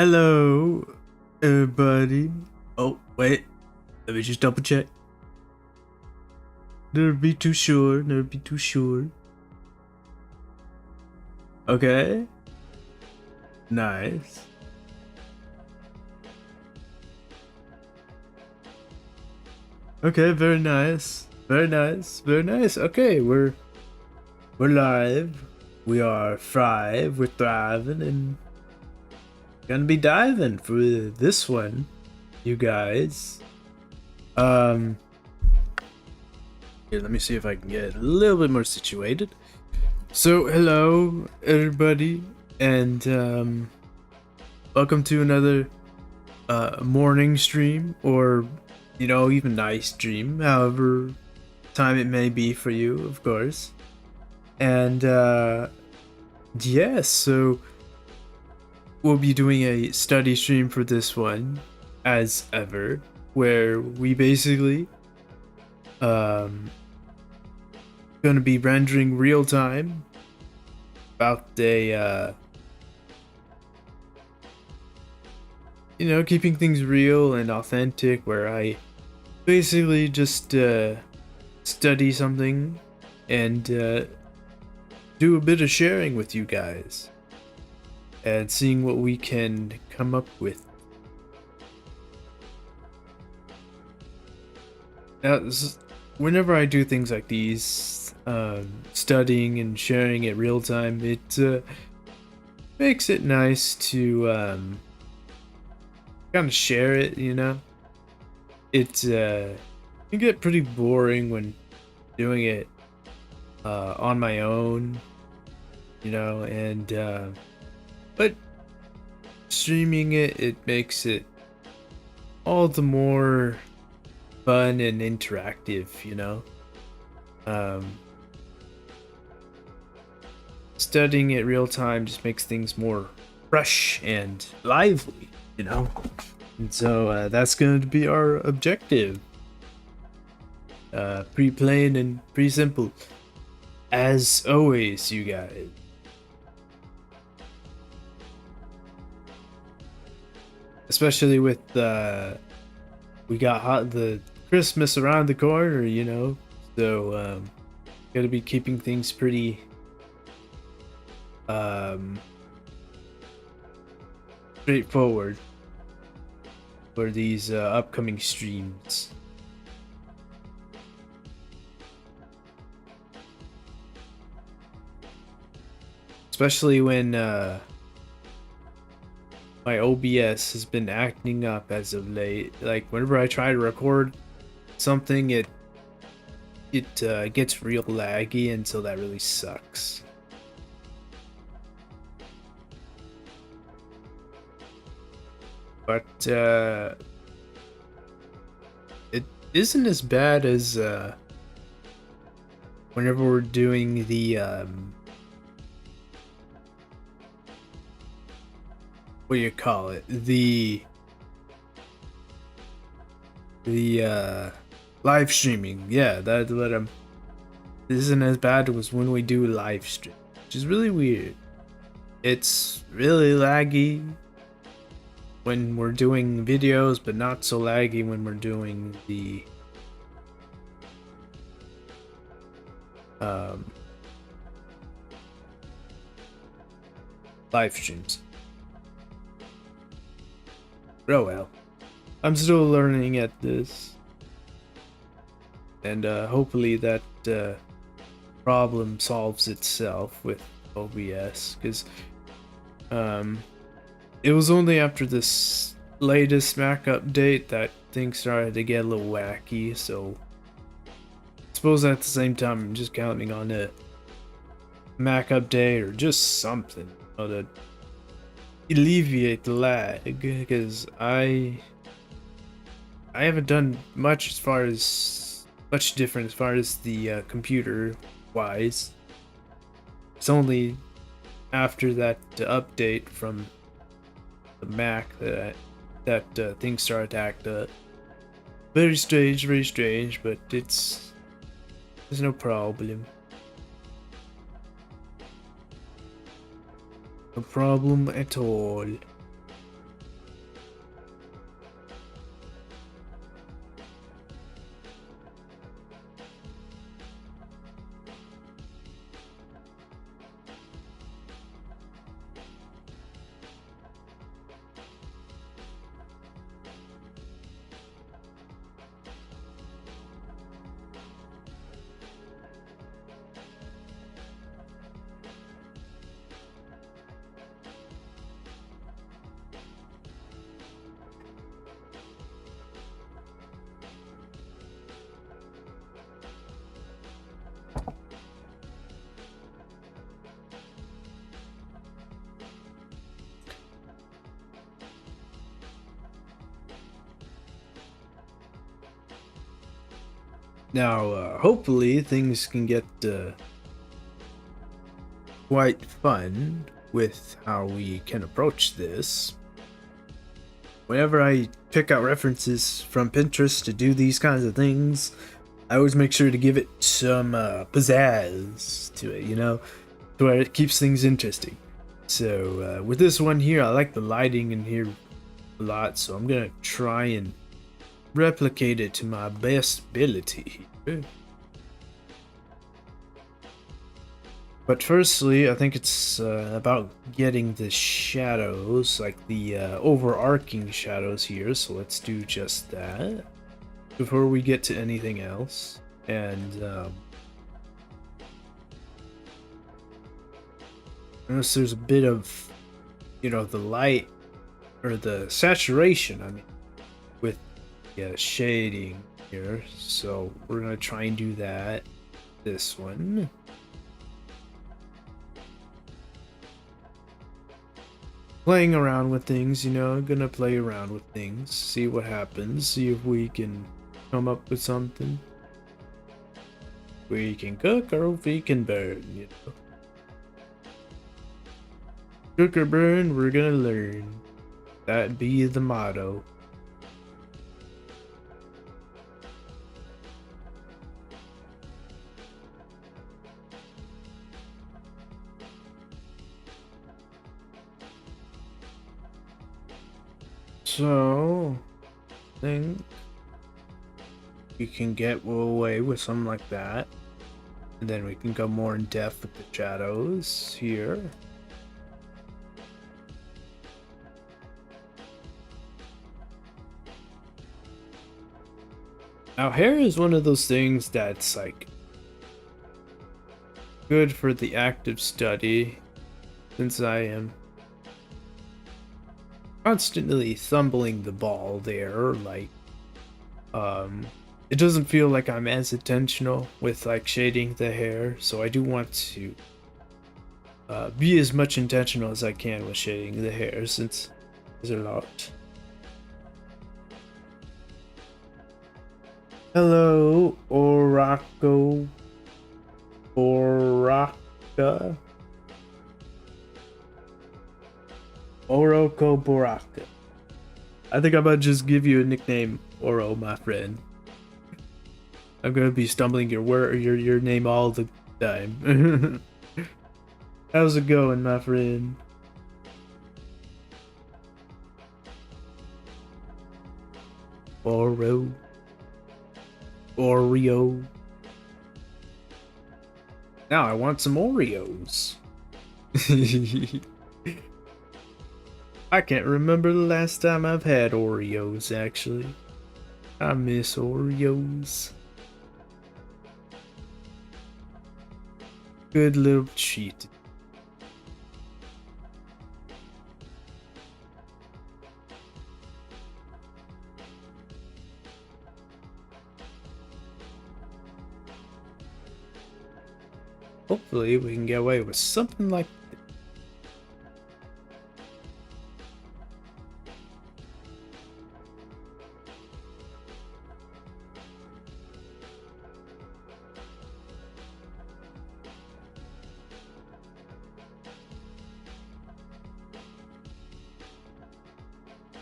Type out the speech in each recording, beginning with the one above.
Hello, everybody. Oh, wait. Let me just double check. Never be too sure. Never be too sure. Okay. Nice. Okay, very nice. Very nice. Very nice. Okay, we're live. We are thrive. We're thriving and gonna be diving for this one, you guys. Um Here, let me see if I can get a little bit more situated. So, hello, everybody, and welcome to another morning stream, or even night stream, however time it may be for you, of course. And yes, so we'll be doing a study stream for this one, as ever, where we basically going to be rendering real time about a keeping things real and authentic, where I basically just study something and do a bit of sharing with you guys and seeing what we can come up with. Now, whenever I do things like these, studying and sharing it real time, it makes it nice to kind of share it. It can get pretty boring when doing it on my own, and but streaming it makes it all the more fun and interactive. Studying it real time just makes things more fresh and lively, and so that's going to be our objective. Pretty plain and pretty simple, as always, you guys. Especially with we got the Christmas around the corner, so gotta be keeping things pretty straightforward for these upcoming streams. Especially when my OBS has been acting up as of late. Like, whenever I try to record something, it gets real laggy, and so that really sucks. But it isn't as bad as whenever we're doing the what do you call it? The live streaming. Yeah, that let him. This isn't as bad as when we do live stream, which is really weird. It's really laggy when we're doing videos, but not so laggy when we're doing the live streams. Oh well, I'm still learning at this, and hopefully that problem solves itself with OBS, because it was only after this latest Mac update that things started to get a little wacky, so I suppose at the same time I'm just counting on a Mac update or just something to alleviate the lag, because I haven't done much different as far as the computer wise. It's only after that update from the Mac that things started to act up. Very strange, but there's no problem. No problem at all. Now, hopefully things can get quite fun with how we can approach this. Whenever I pick out references from Pinterest to do these kinds of things, I always make sure to give it some pizzazz to it, to where it keeps things interesting. So with this one here, I like the lighting in here a lot, so I'm gonna try and replicate it to my best ability here. But firstly, I think it's about getting the shadows, like the overarching shadows here, so let's do just that before we get to anything else. And notice there's a bit of, the light, or the saturation, I mean, with the shading here, so we're gonna try and do that. This one. Playing around with things, gonna play around with things, see what happens, see if we can come up with something. We can cook or we can burn, Cook or burn, we're gonna learn. That'd be the motto. So, I think we can get away with something like that. And then we can go more in depth with the shadows here. Now, hair is one of those things that's like good for the active study, since I am constantly thumbling the ball there, like, it doesn't feel like I'm as intentional with like shading the hair, so I do want to be as much intentional as I can with shading the hair, since there's a lot. Hello, Orako. Oraka. Oroko Boraka. I think I might just give you a nickname, Oro, my friend. I'm gonna be stumbling your word, your name all the time. How's it going, my friend? Oro. Oreo. Now I want some Oreos. I can't remember the last time I've had Oreos, actually. I miss Oreos. Good little cheat. Hopefully we can get away with something like this.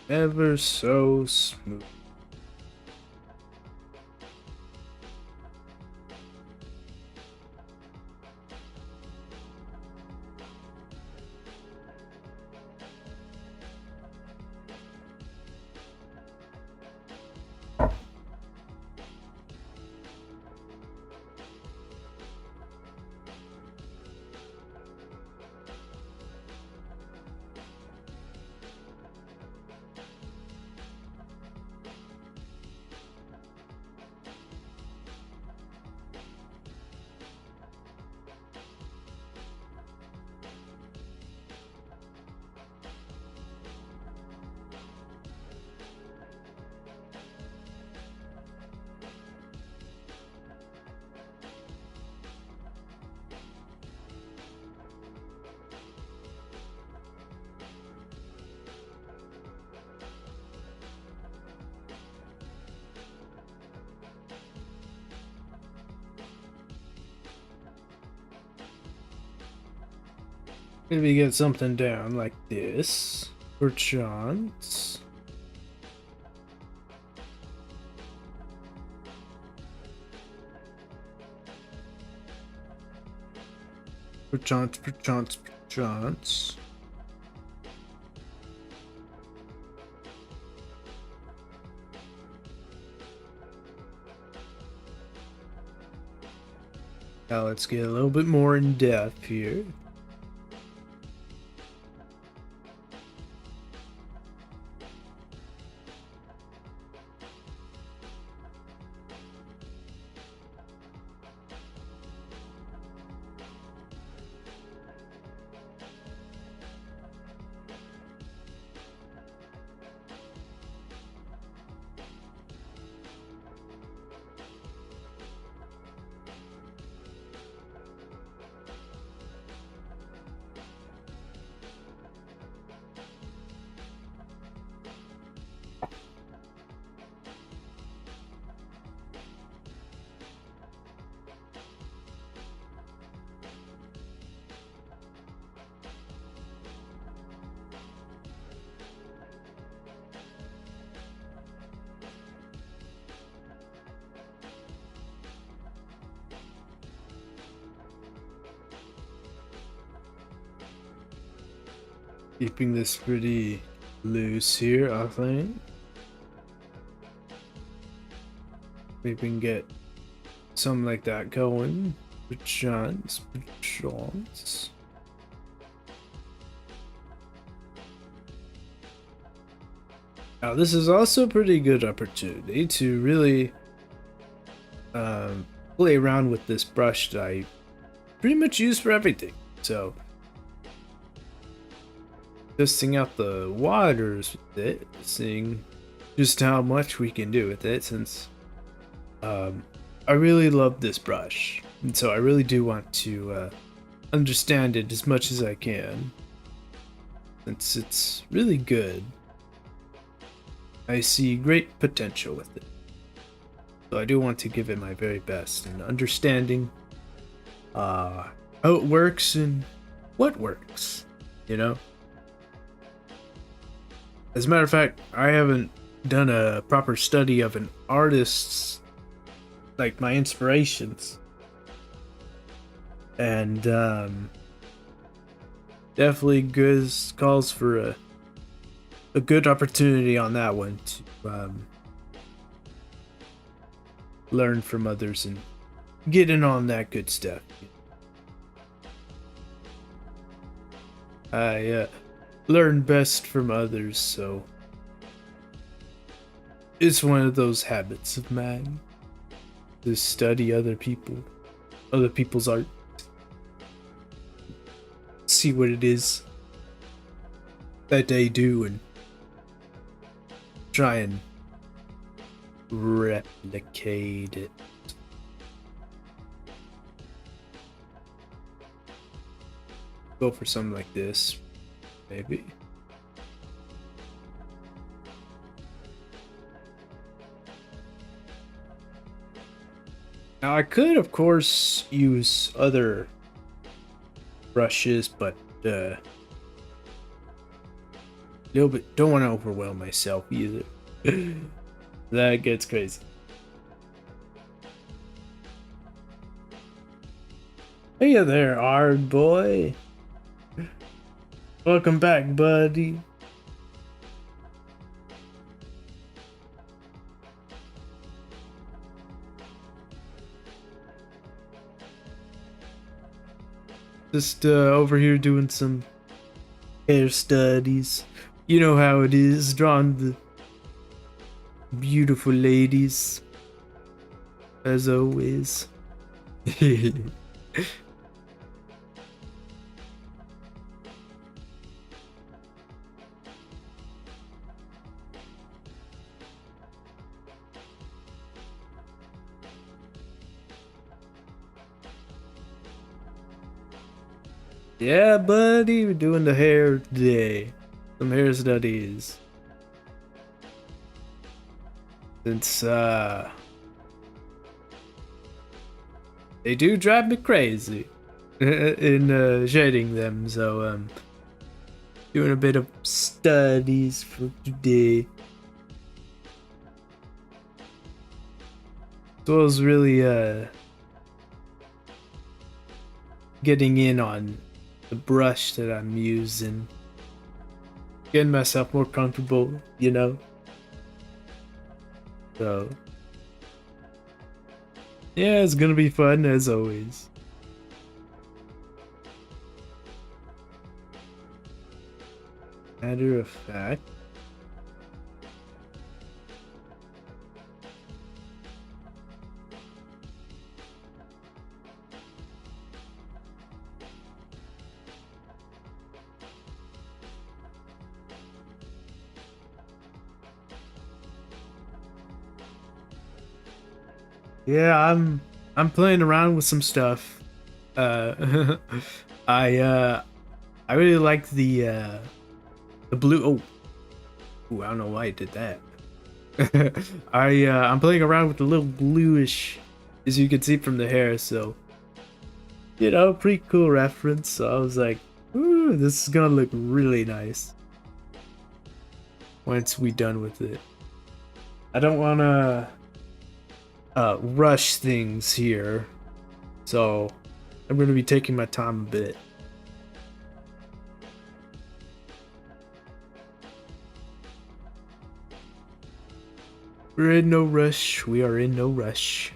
Ever so smooth. Maybe get something down like this for chance. For chance, for chance, for chance. Now let's get a little bit more in depth here. Keeping this pretty loose here, I think. We can get something like that going. Perchance, perchance. Now this is also a pretty good opportunity to really play around with this brush that I pretty much use for everything. So testing out the waters with it, seeing just how much we can do with it, since I really love this brush, and so I really do want to understand it as much as I can, since it's really good. I see great potential with it, so I do want to give it my very best in understanding how it works and what works, you know? As a matter of fact, I haven't done a proper study of an artist's, like, my inspirations. And definitely calls for a good opportunity on that one to learn from others and get in on that good stuff. I learn best from others, so it's one of those habits of mine to study other people's art, see what it is that they do, and try and replicate it. Go for something like this, maybe. Now I could, of course, use other brushes, but little bit, don't want to overwhelm myself either. That gets crazy. Hey there, hard boy. Welcome back, buddy. Just over here doing some hair studies. You know how it is, drawing the beautiful ladies, as always. Yeah, buddy, we're doing the hair today. Some hair studies. Since they do drive me crazy. in shading them. So doing a bit of studies for today. So I was really getting in on the brush that I'm using, getting myself more comfortable, you know. So yeah, it's gonna be fun as always. Matter of fact, yeah, I'm playing around with some stuff. Uh, I really like the blue. Oh, ooh, I don't know why I did that. I'm playing around with the little bluish, as you can see from the hair. So you know, pretty cool reference. So I was like, ooh, this is gonna look really nice once we done with it. I don't wanna rush things here, so I'm gonna be taking my time a bit. We're in no rush. We are in no rush.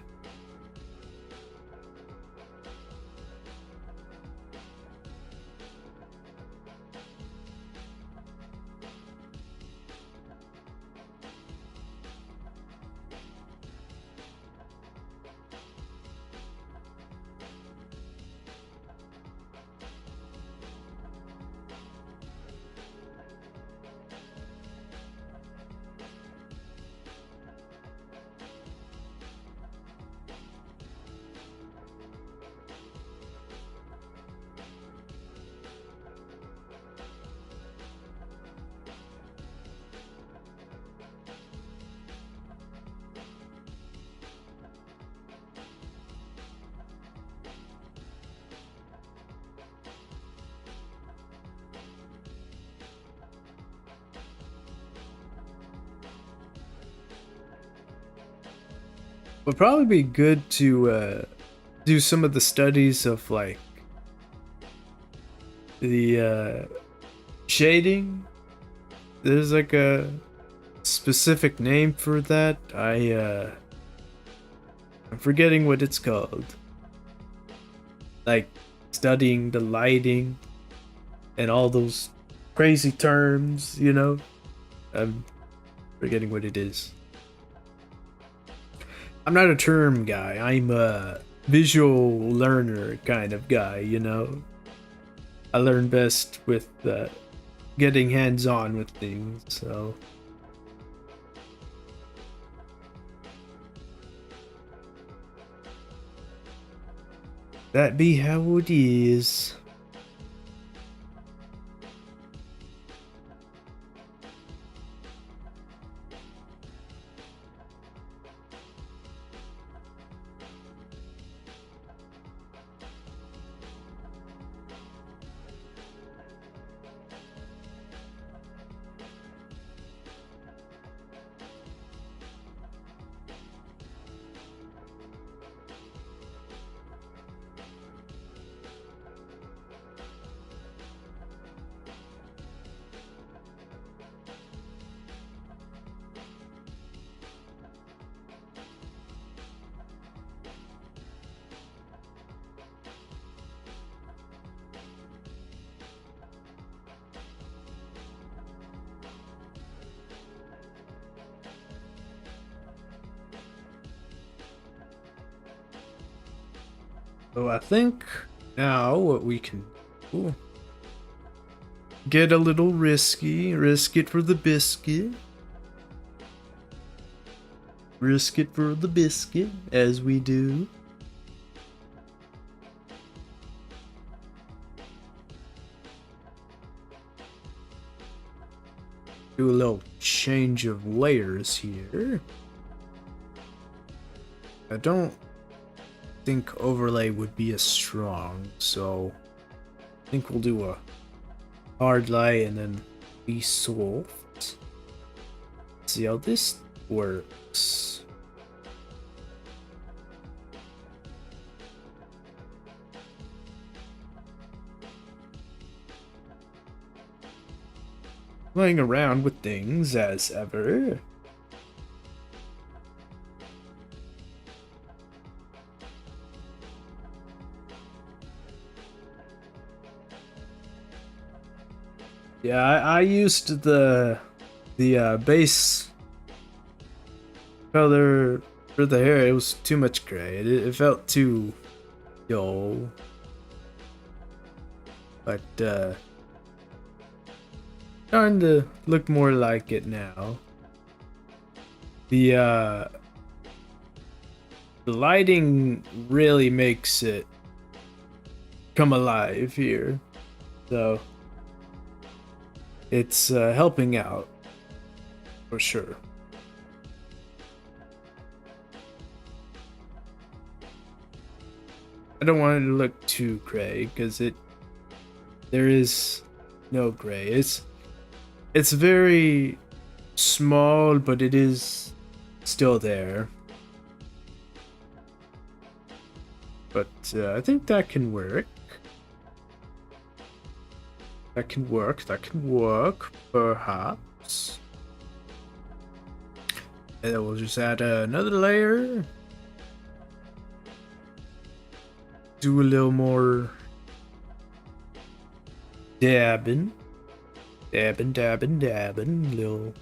Would probably be good to do some of the studies of like the shading. There's like a specific name for that. I'm forgetting what it's called. Like studying the lighting and all those crazy terms, you know? I'm forgetting what it is. I'm not a term guy. I'm a visual learner kind of guy, you know? I learn best with getting hands-on with things, so that be how it is. So I think now what we can do, get a little risky, risk it for the biscuit. Risk it for the biscuit, as we do. Do a little change of layers here. I don't think overlay would be as strong, so I think we'll do a hard light and then be soft. See how this works. Playing around with things as ever. Yeah, I used the base color for the hair. It was too much gray. It felt too dull. But starting to look more like it now. The lighting really makes it come alive here, so it's helping out for sure. I don't want it to look too gray because there is no gray. It's very small, but it is still there. But I think that can work. That can work, perhaps. And then we'll just add another layer. Do a little more dabbing. Dabbing, little.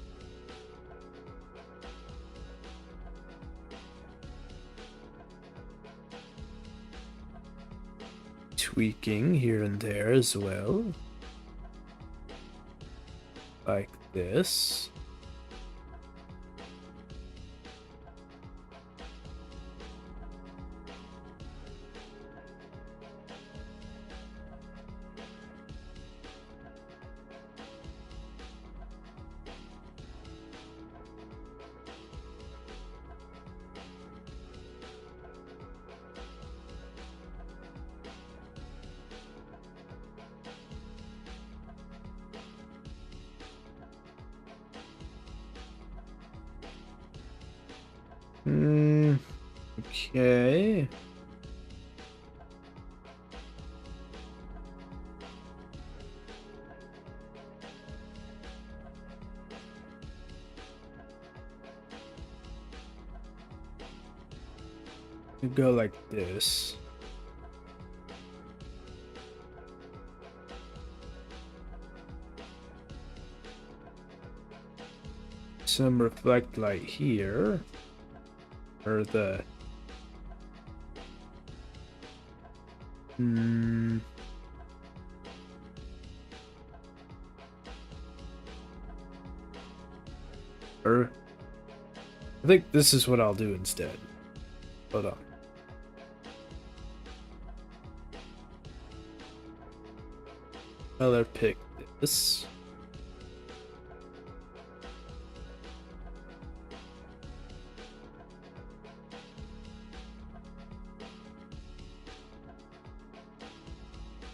Tweaking here and there as well. Like this. Okay. We go like this. Some reflect light here. Or the or I think this is what I'll do instead. Hold on. Color pick this.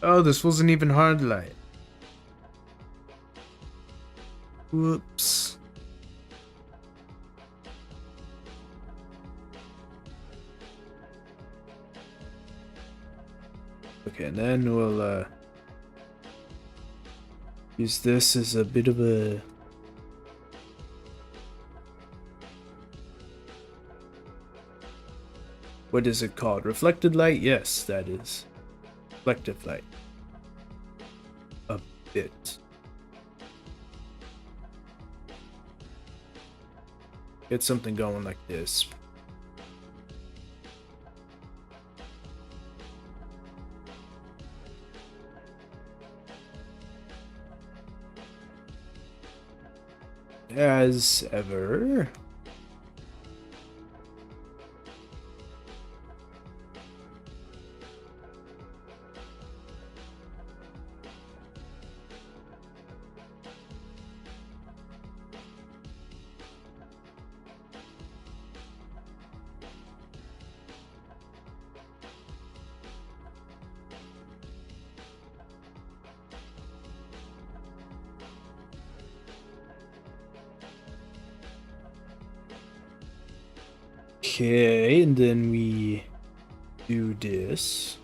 Oh, this wasn't even hard light. Whoops. Okay, and then we'll use this as a bit of a what is it called? Reflected light? Yes, that is. Reflective light. A bit. Get something going like this. As ever. Okay, and then we do this.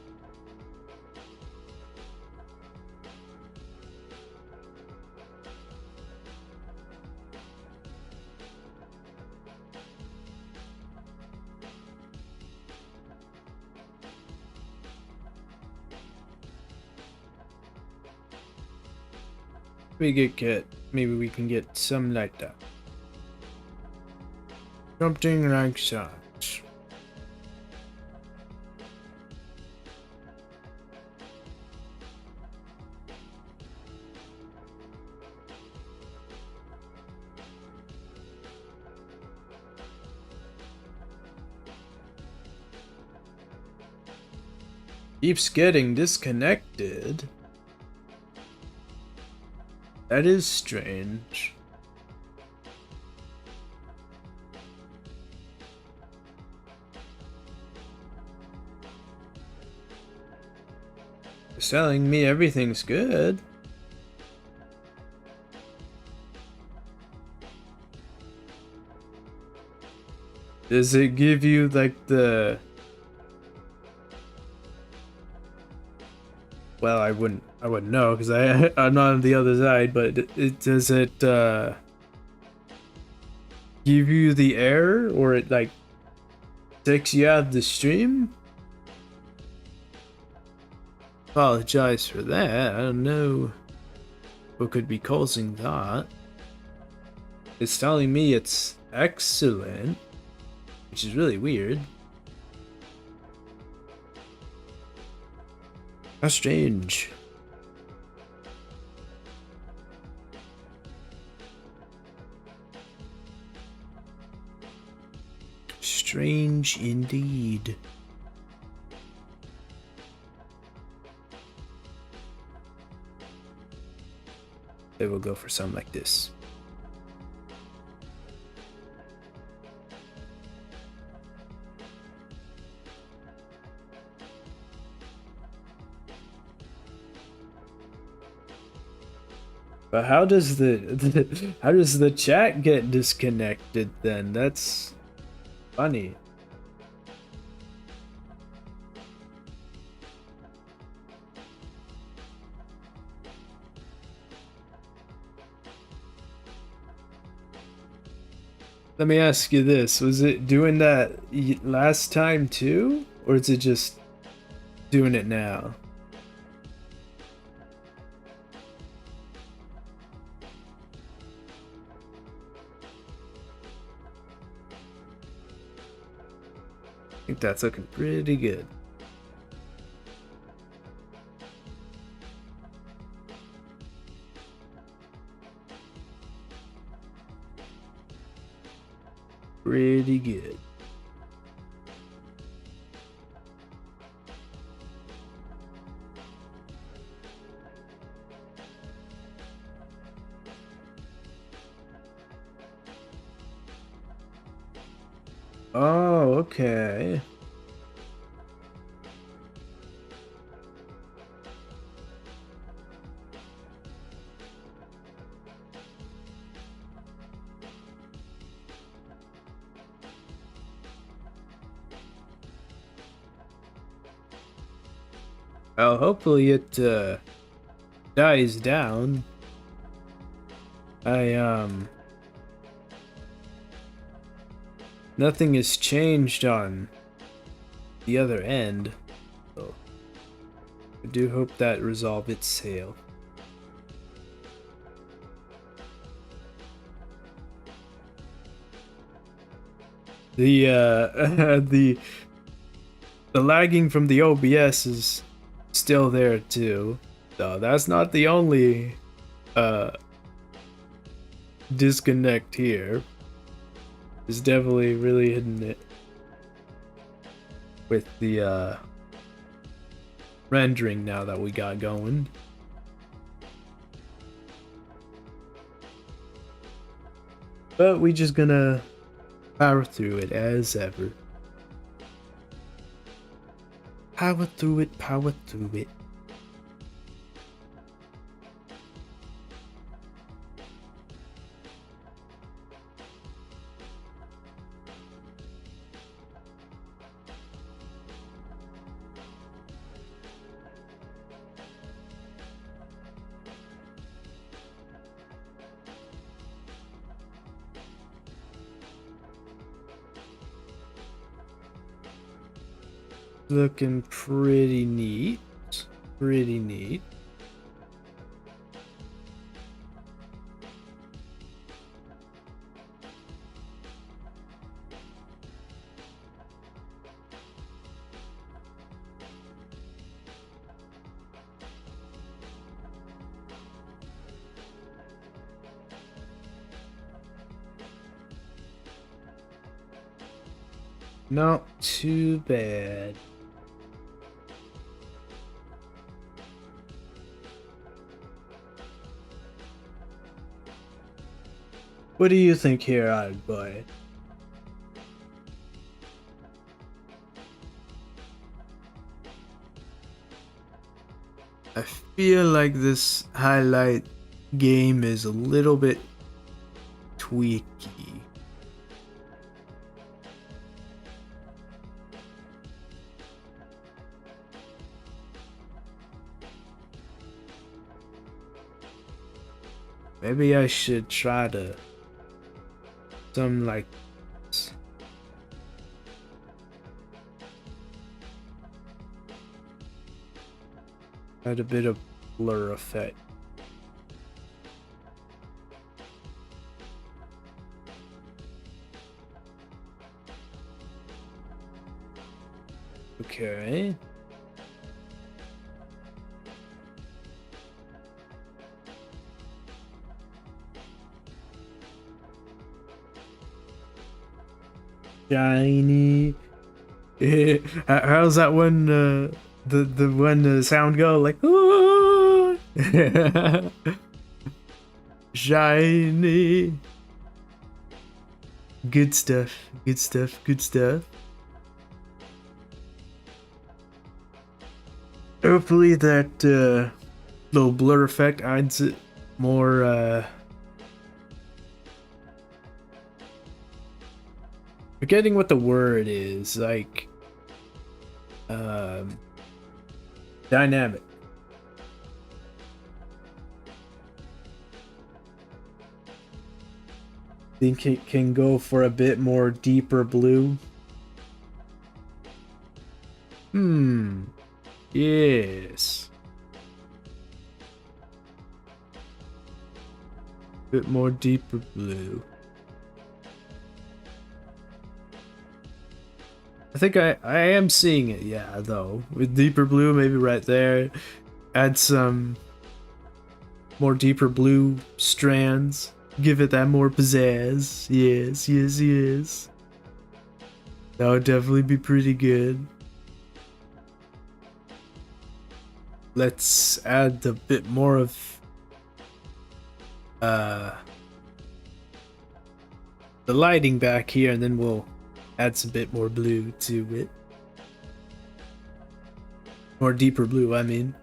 We get maybe we can get some like that. Something like that. Keeps getting disconnected. That is strange. It's telling me everything's good. Does it give you like the... Well, I wouldn't know because I'm not on the other side, but does it give you the error, or it like takes you out of the stream? Apologize for that. I don't know what could be causing that. It's telling me it's excellent, which is really weird. How strange. Strange indeed. They will go for something like this. But how does the chat get disconnected then? That's funny. Let me ask you this. Was it doing that last time too? Or is it just doing it now? I think that's looking pretty good. Pretty good. Oh, okay. Well, hopefully it dies down. Nothing has changed on the other end. So I do hope that resolve itself. The the lagging from the OBS is still there too. So that's not the only disconnect here. It's definitely really hitting it with the rendering now that we got going. But we just gonna power through it as ever. Power through it, power through it. Looking pretty neat. Pretty neat. Not too bad. What do you think here, odd boy? I feel like this highlight game is a little bit tweaky. Maybe I should try to some like this. Add a bit of blur effect. Okay. Shiny. How's that one? The one sound go like? Shiny. Good stuff. Good stuff. Good stuff. Hopefully that little blur effect adds it more. Forgetting what the word is, like dynamic. Think it can go for a bit more deeper blue. Yes. Bit more deeper blue. I think I am seeing it, yeah, though. With deeper blue, maybe right there. Add some more deeper blue strands. Give it that more pizzazz. Yes, yes, yes. That would definitely be pretty good. Let's add a bit more of the lighting back here, and then we'll add some bit more blue to it. More deeper blue, I mean.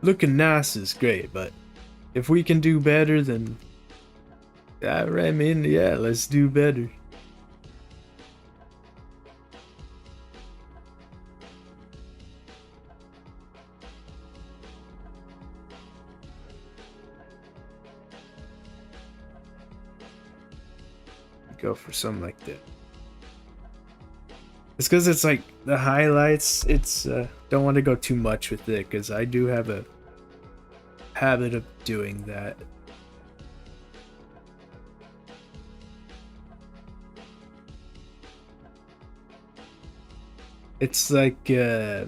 Looking nice is great, but if we can do better, then I mean, yeah, let's do better. Go for something like that. It's because it's like the highlights. It's don't want to go too much with it because I do have a habit of doing that. It's like a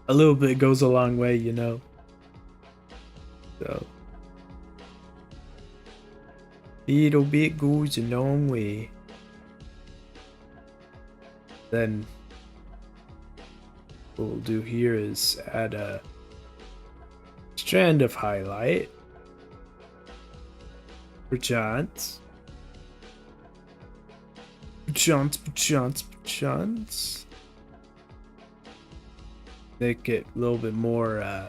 little bit goes a long way, you know. So little bit goes a long way. Then what we'll do here is add a strand of highlight for chance. Chance. Make it a little bit more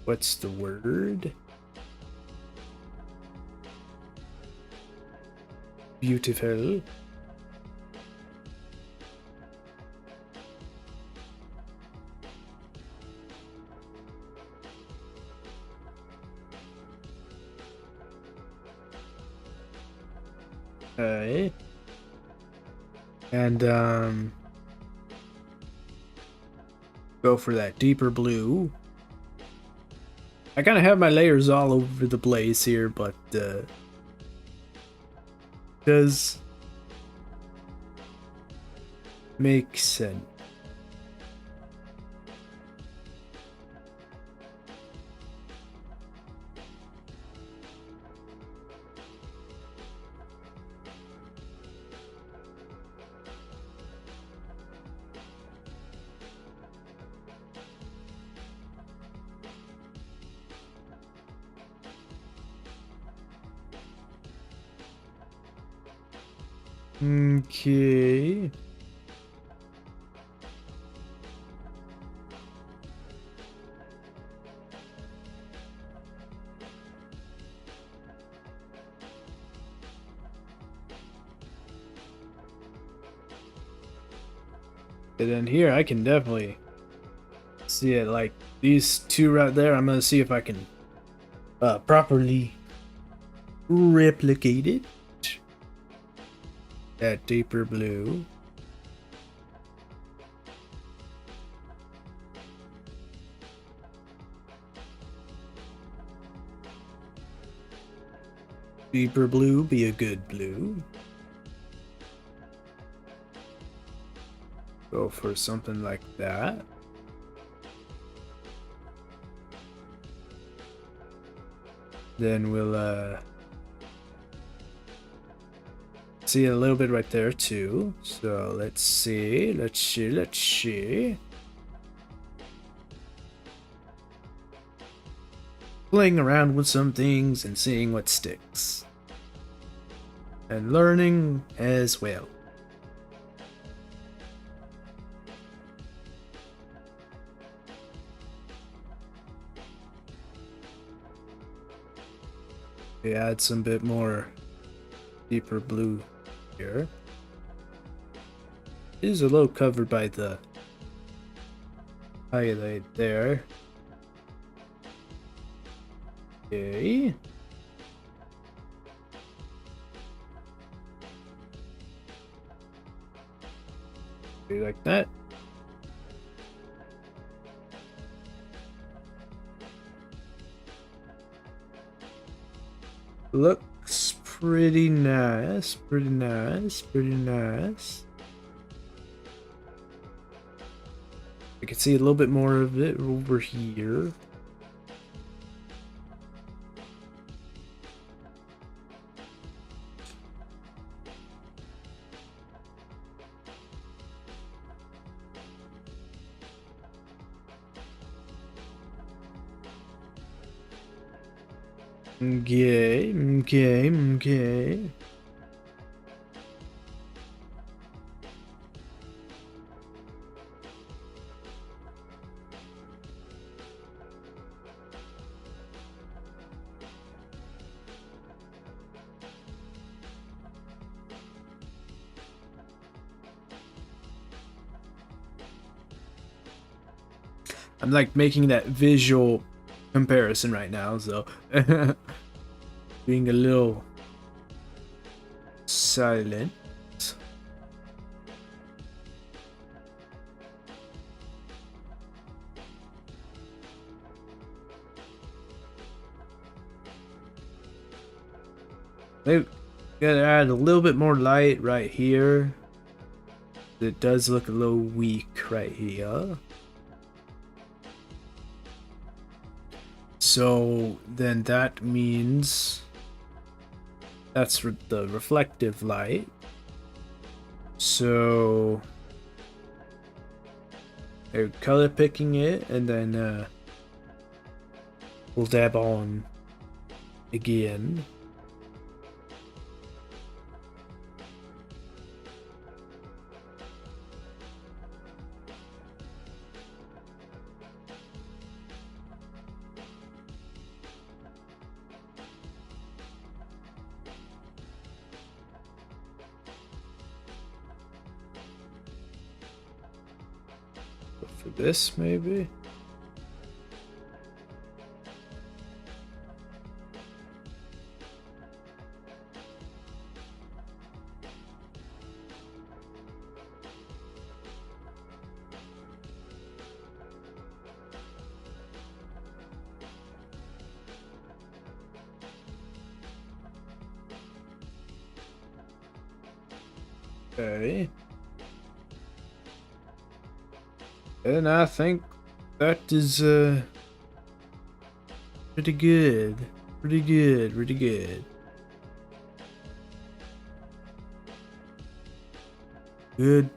what's the word? Beautiful. Okay. And go for that deeper blue. I kind of have my layers all over the place here, but does make sense. Okay. And then here I can definitely see it, like these two right there. I'm gonna see if I can properly replicate it. That deeper blue. Deeper blue be a good blue. Go for something like that. Then we'll see a little bit right there too. So let's see. Playing around with some things and seeing what sticks. And learning as well. We add some bit more deeper blue here. It is a little covered by the highlight there. Okay. Like that. Looks pretty nice, pretty nice. I can see a little bit more of it over here. Okay. I'm like making that visual comparison right now, so being a little silent. Maybe gotta add a little bit more light right here. It does look a little weak right here. So then that means that's the reflective light. So they're color picking it, and then we'll dab on again. For this, maybe. Okay. And I think that is pretty good. Pretty good, pretty good. Good,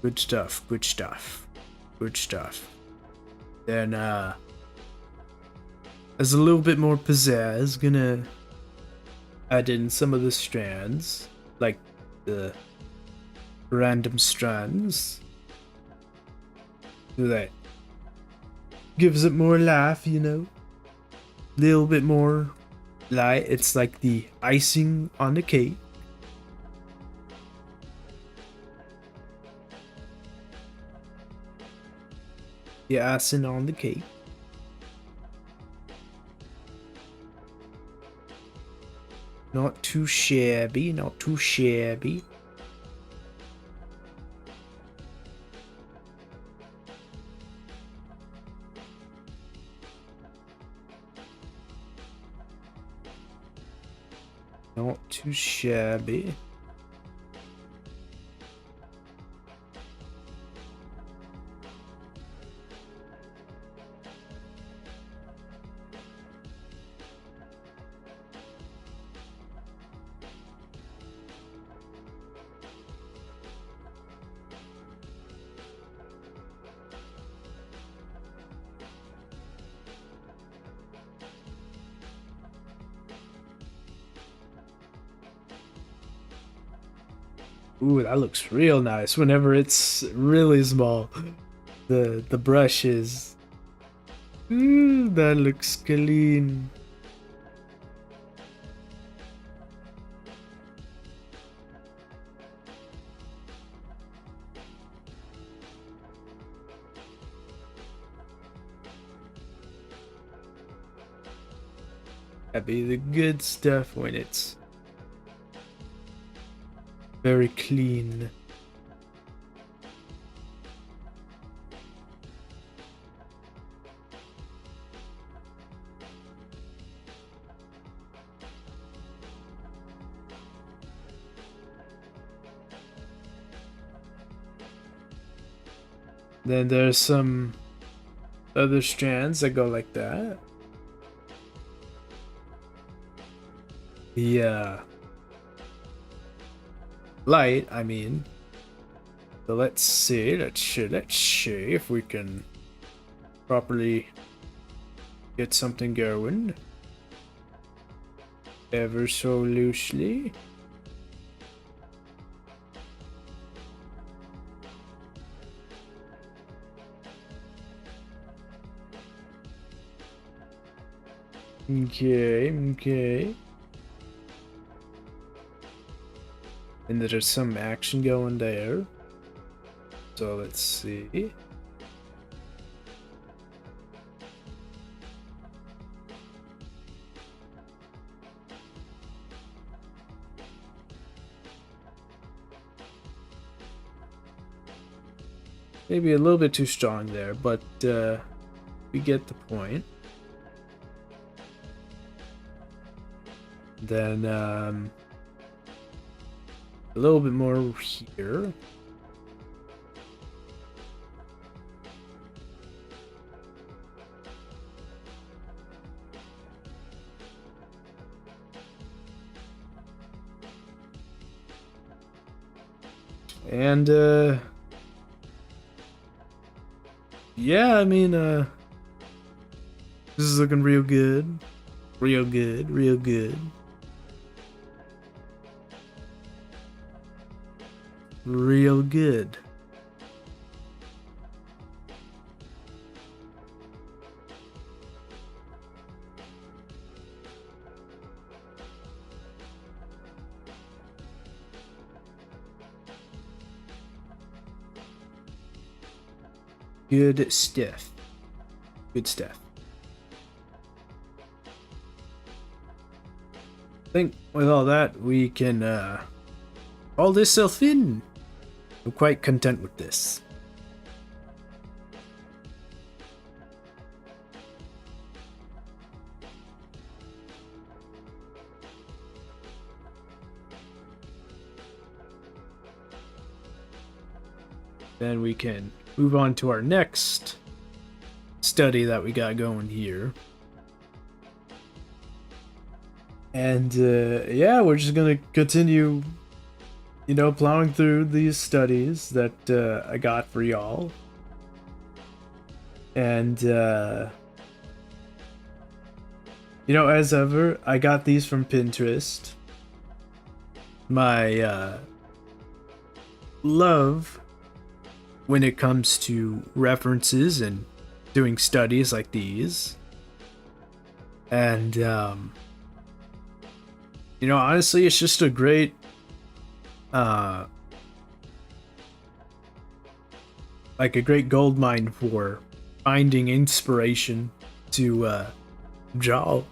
good stuff, good stuff, good stuff. Then, as a little bit more pizzazz, gonna add in some of the strands, like the random strands. So that gives it more life, you know? Little bit more light. It's like the icing on the cake. The icing on the cake. Not too shabby, not too shabby. Not too shabby. Ooh, that looks real nice whenever it's really small. The brush is. Ooh, that looks clean. That be the good stuff when it's very clean. Then there's some other strands that go like that. The light, I mean. So let's see if we can properly get something going. Ever so loosely. Okay. And there's some action going there. So let's see. Maybe a little bit too strong there, but we get the point. Then a little bit more here. And yeah, I mean this is looking real good. Real good, real good. Real good. Good stuff. Good stuff. I think with all that, we can haul this self in. I'm quite content with this. then we can move on to our next study that we got going here. And yeah, we're just gonna continue, plowing through these studies that I got for y'all. And as ever, I got these from Pinterest. My love when it comes to references and doing studies like these. And honestly, it's just a great like a great gold mine for finding inspiration to draw,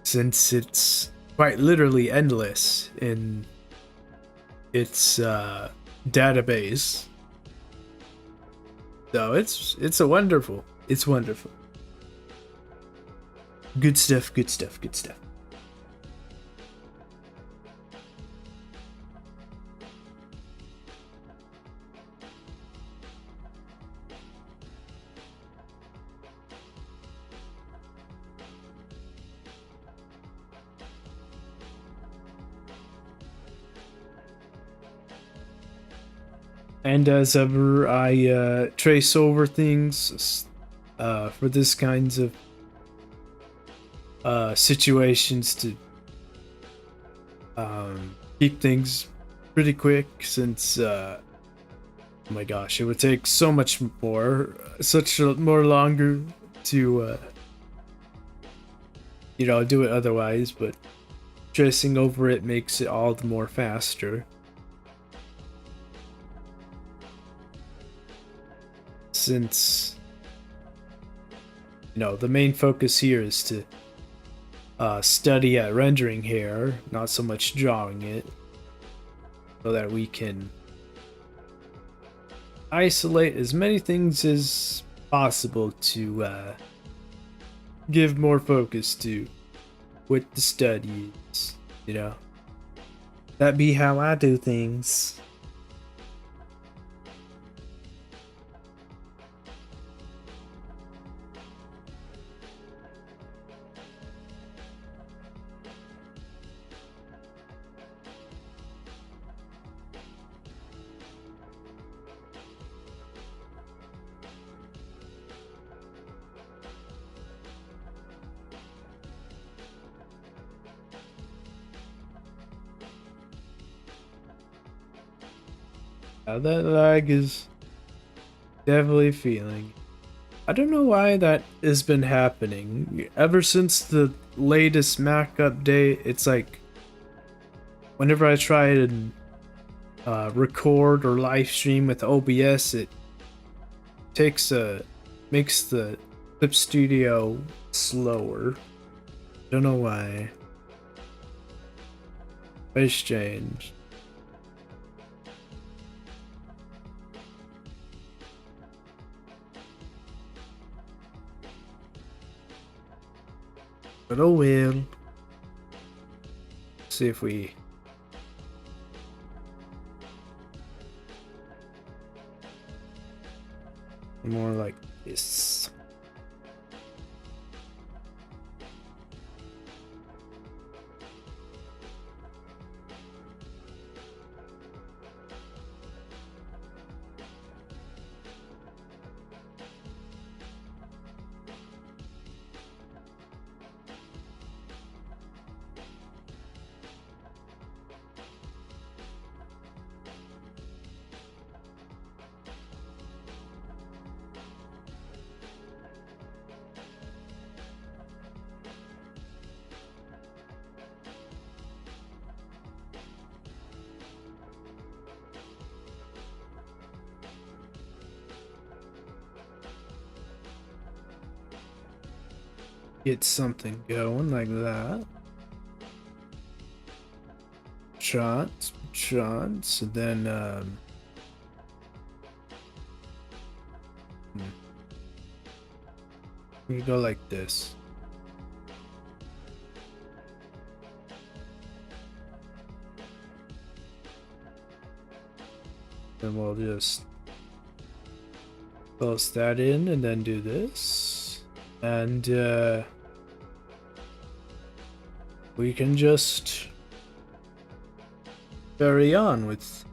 since it's quite literally endless in its database. So it's wonderful. It's wonderful. Good stuff, good stuff, good stuff. And as ever, I trace over things for this kinds of situations to keep things pretty quick, since oh my gosh, it would take so much more, more longer to do it otherwise, but tracing over it makes it all the more faster. Since the main focus here is to study at rendering here, not so much drawing it, so that we can isolate as many things as possible to give more focus to with the studies. That be how I do things. That lag is definitely feeling. I don't know why that has been happening. Ever since the latest Mac update, it's like whenever I try to record or live stream with OBS, it makes the Clip Studio slower. Don't know why. Face change. But oh well. See if we more like this. Get something going like that. Shots, and then we go like this. Then we'll just close that in and then do this. And we can just carry on with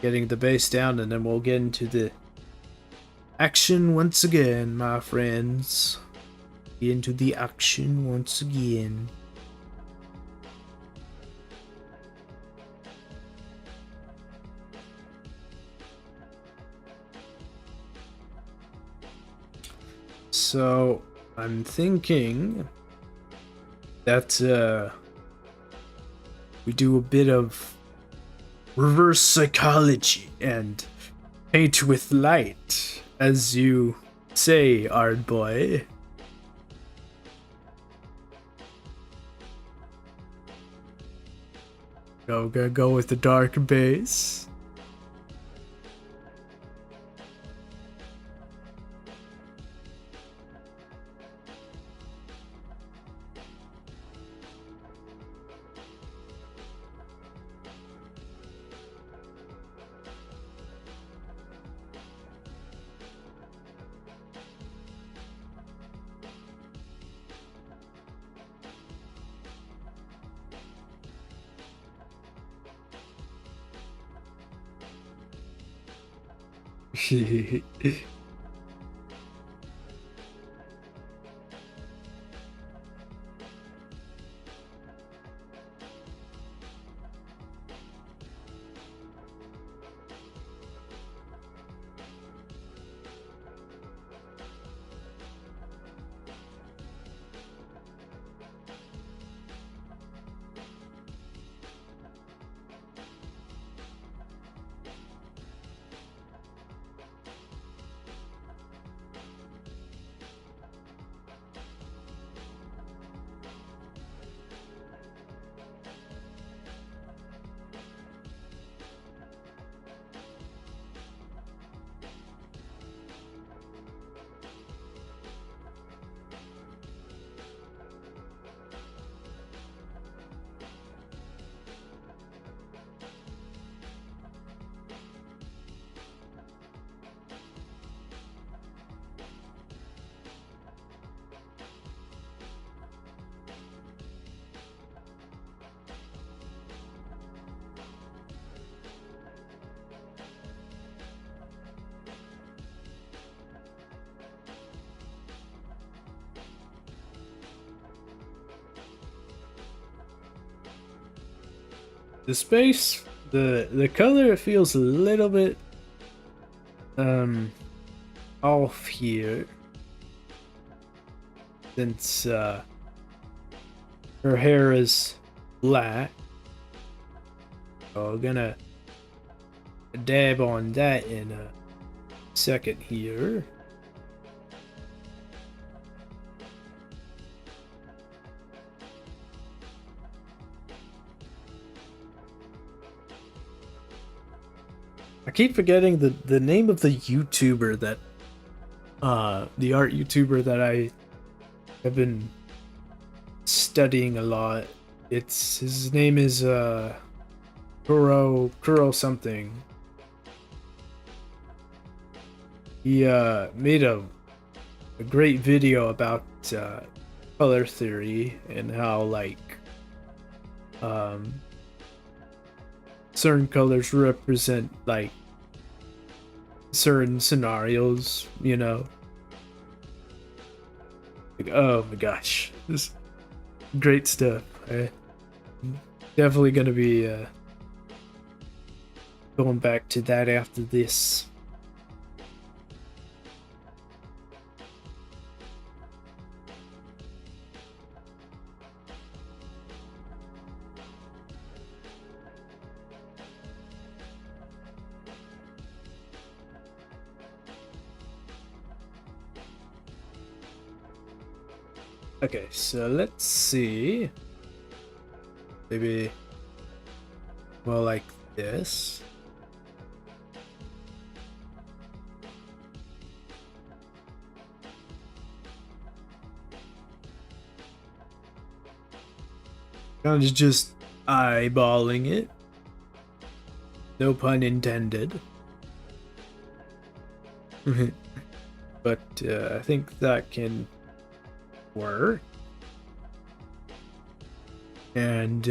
getting the base down, and then we'll get into the action once again, my friends. Get into the action once again. So I'm thinking that we do a bit of reverse psychology and paint with light, as you say, Ard Boy. Go with the dark base. The space, the color feels a little bit off here, since her hair is black. So I'm gonna dab on that in a second here. I keep forgetting the name of the YouTuber that the art YouTuber that I have been studying a lot. His name is Kuro something. He made a great video about color theory and how, like, certain colors represent, like, certain scenarios, you know. Like, oh my gosh, this great stuff. Definitely gonna be going back to that after this. Okay, so let's see. Maybe more like this. Kind of just eyeballing it. No pun intended. But I think that can work. And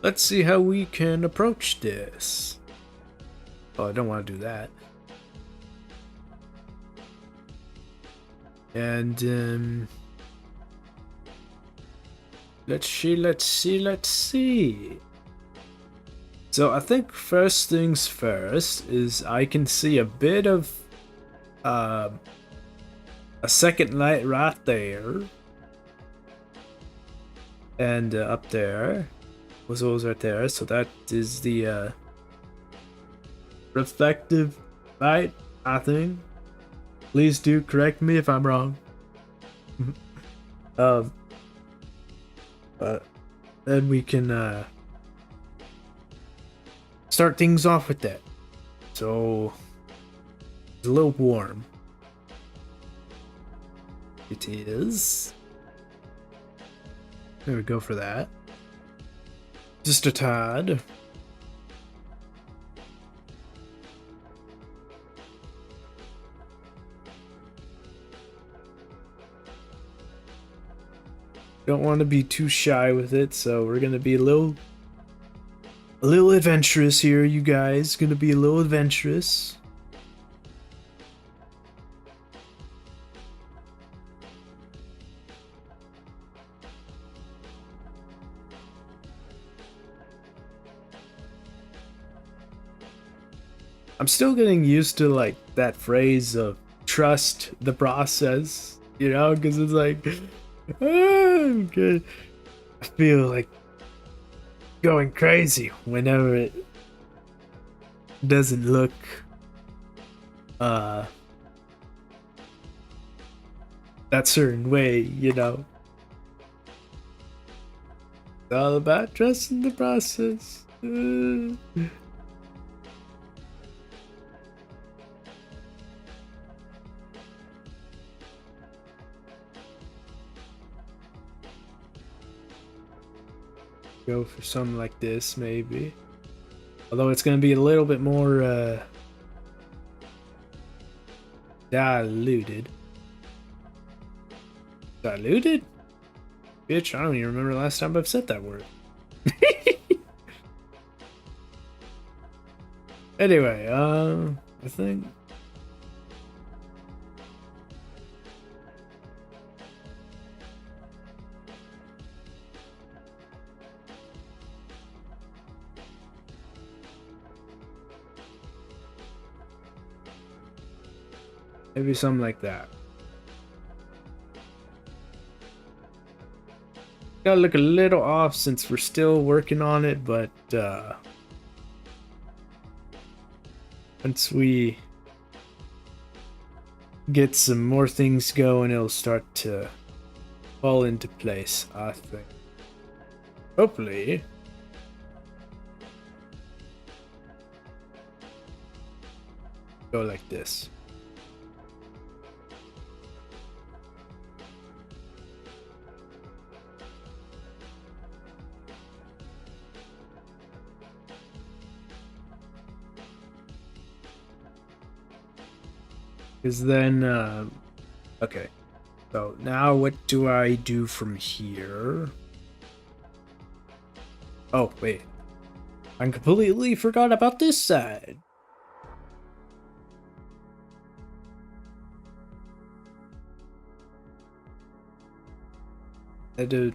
let's see how we can approach this. Oh, I don't want to do that. And let's see. So I think first things first is I can see a bit of a second light right there, and up there was always right there. So that is the reflective light, I think. Please do correct me if I'm wrong. But then we can start things off with that. So it's a little warm. It is. There we go for that. Just a tad. Don't want to be too shy with it, so we're gonna be a little adventurous here, you guys. Gonna be a little adventurous. I'm still getting used to like that phrase of trust the process, you know, because it's like, good. I feel like going crazy whenever it doesn't look that certain way, you know. It's all about trusting the process. Go for something like this, maybe. Although it's gonna be a little bit more diluted. Diluted? Bitch, I don't even remember the last time I've said that word. Anyway, I think maybe something like that. Gotta look a little off since we're still working on it, but once we get some more things going, it'll start to fall into place, I think. Hopefully. Go like this. Because then, okay. So now what do I do from here? Oh, wait. I completely forgot about this side. It's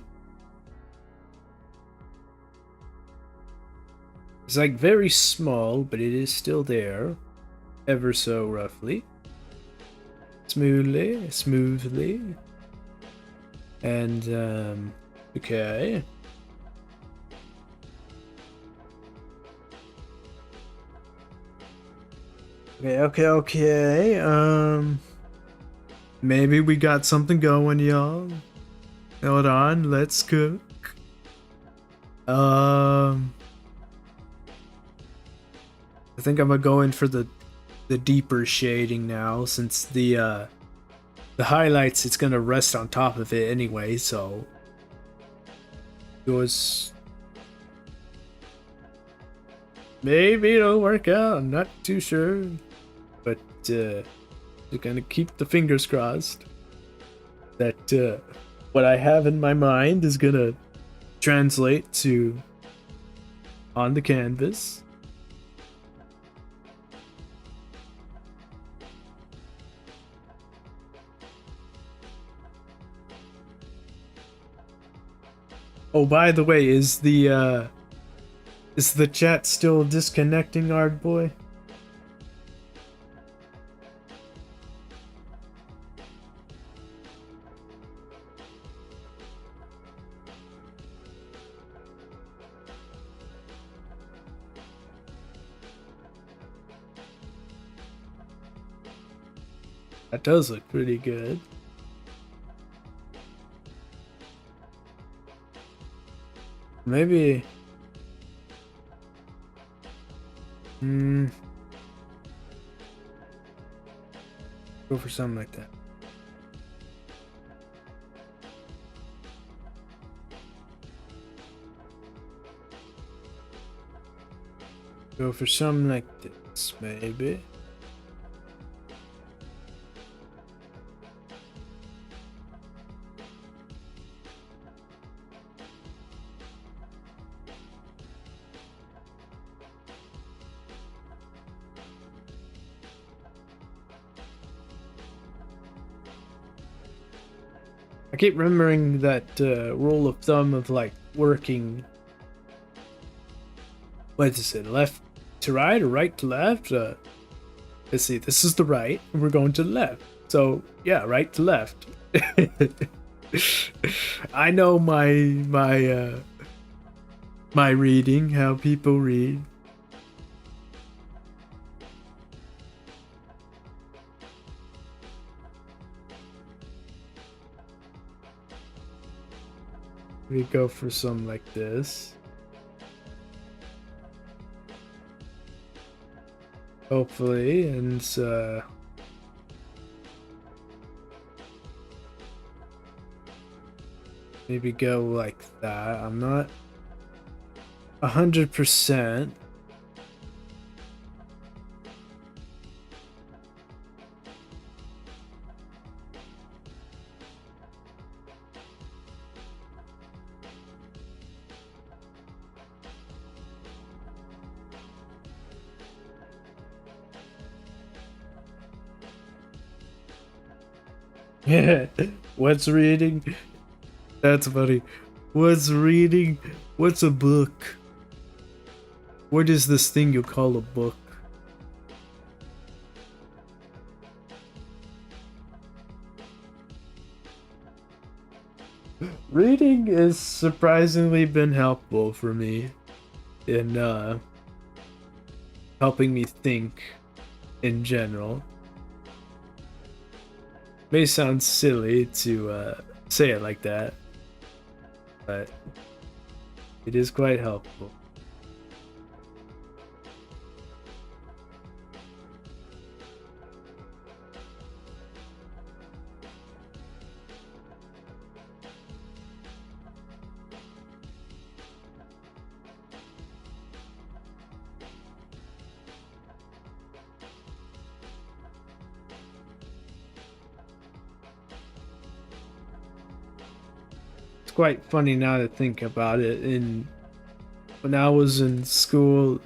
like very small, but it is still there. Ever so roughly. Smoothly. And, okay. Okay. Maybe we got something going, y'all. Hold on, let's cook. I think I'm gonna go in for the deeper shading now, since the highlights, it's gonna rest on top of it anyway, so it was maybe it'll work out. I'm not too sure, but just gonna keep the fingers crossed that what I have in my mind is gonna translate to on the canvas. Oh, by the way, is the chat still disconnecting, Ard Boy? That does look pretty good. Maybe. Go for something like that. Go for something like this, maybe. I keep remembering that rule of thumb of like working. What is it? Left to right or right to left? Let's see. This is the right, and we're going to the left. So yeah, right to left. I know my reading, how people read. We go for something like this. Hopefully, and maybe go like that. I'm not 100%. Yeah, what's reading? That's funny. What's reading? What's a book? What is this thing you call a book? Reading has surprisingly been helpful for me in helping me think in general. May sound silly to say it like that, but it is quite helpful. Quite funny now to think about it. When I was in school,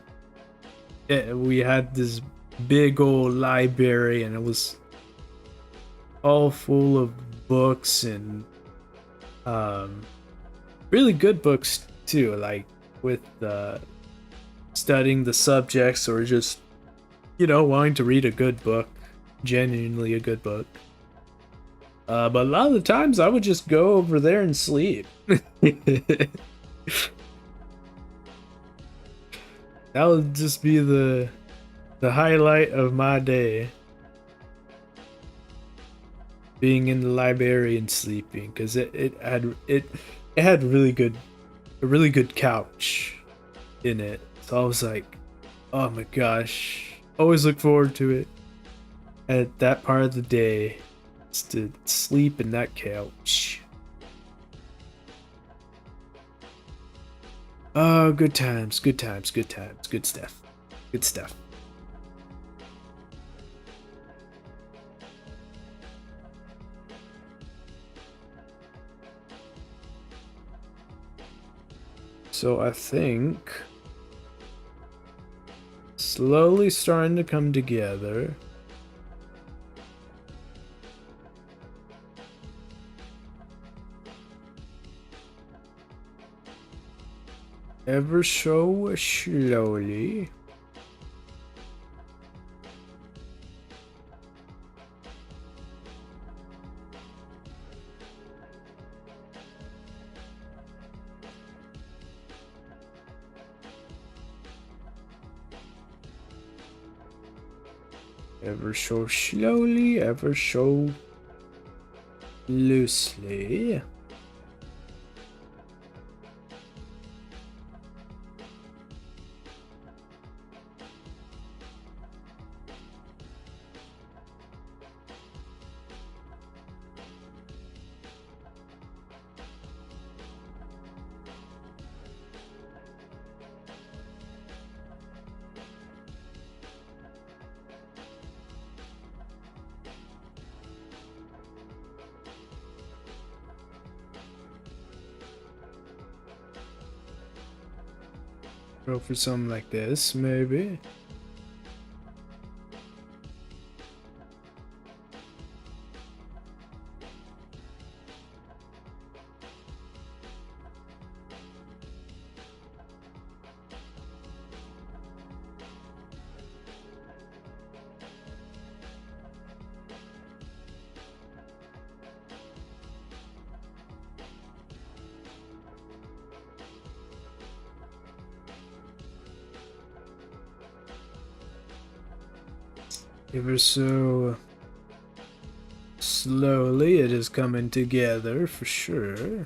we had this big old library, and it was all full of books and really good books too, like with studying the subjects or just wanting to read a good book, genuinely a good book. But a lot of the times I would just go over there and sleep. That would just be the highlight of my day. Being in the library and sleeping, because it had a really good couch in it. So I was like, oh my gosh, always look forward to it at that part of the day. To sleep in that couch. Oh, good times, good times, good times, good stuff. Good stuff. So I think slowly starting to come together. Ever so slowly. Ever so slowly, ever so loosely. Go for something like this, maybe. Ever so slowly, it is coming together for sure.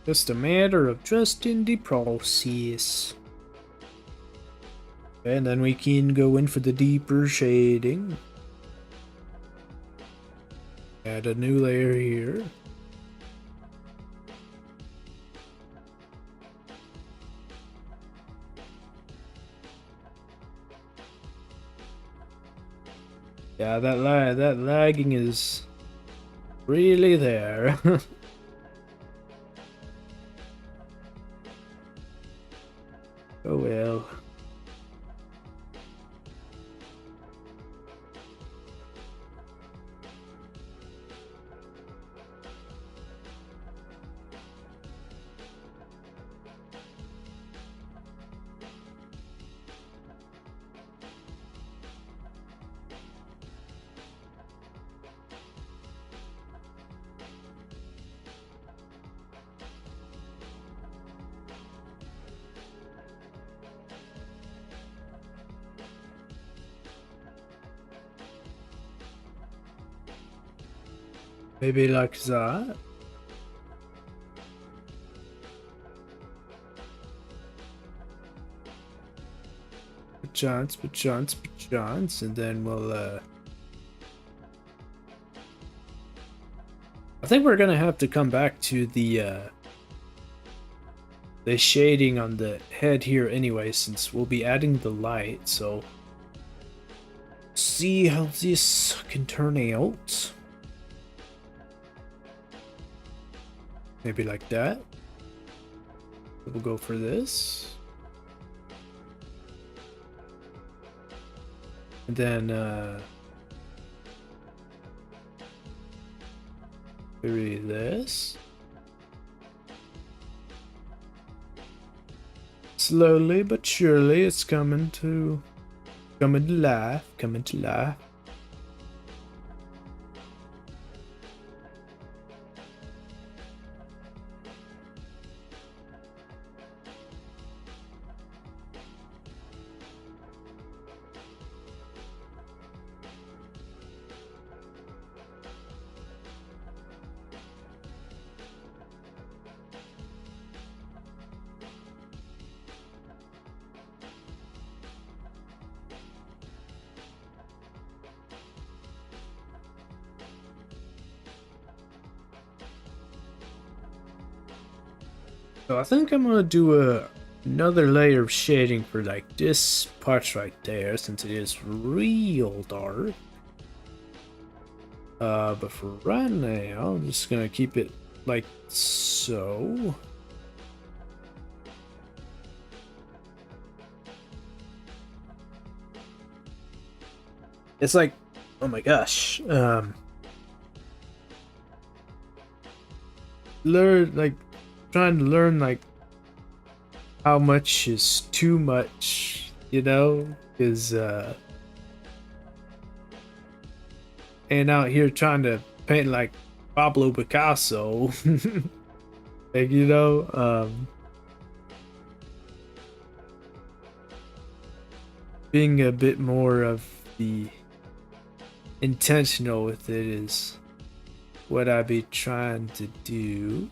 Just a matter of trusting the process. And then we can go in for the deeper shading. Add a new layer here. Yeah, that lagging is really there. Oh well. Maybe like that. Chance, and then we'll I think we're gonna have to come back to the shading on the head here anyway, since we'll be adding the light, so see how this can turn out. Maybe like that. We'll go for this. And then maybe this. Slowly but surely it's coming to life, coming to life. So I think I'm gonna do another layer of shading for like this part right there, since it is real dark. But for right now, I'm just gonna keep it like so. It's like, oh my gosh, trying to learn like how much is too much, you know? Because and out here trying to paint like Pablo Picasso, like being a bit more of the intentional with it is what I be trying to do.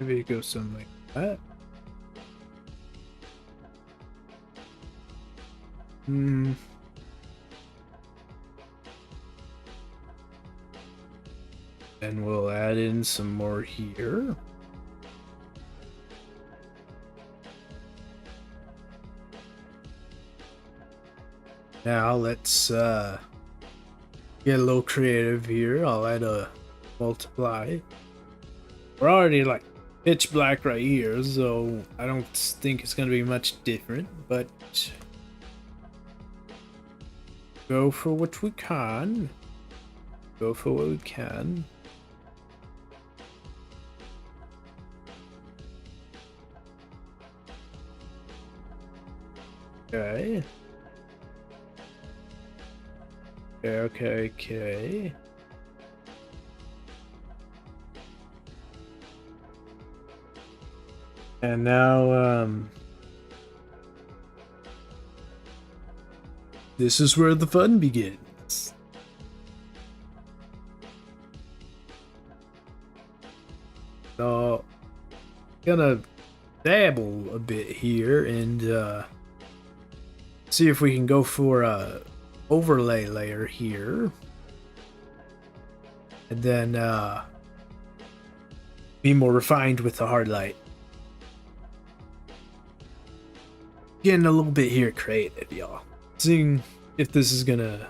Maybe it goes something like that. Hmm. And we'll add in some more here. Now let's get a little creative here. I'll add a multiply. We're already like pitch black right here, so I don't think it's gonna be much different, but go for what we can. Go for what we can. Okay. Okay. And now, this is where the fun begins. So, gonna dabble a bit here and see if we can go for a overlay layer here. And then be more refined with the hard light. Getting a little bit here creative, y'all. Seeing if this is gonna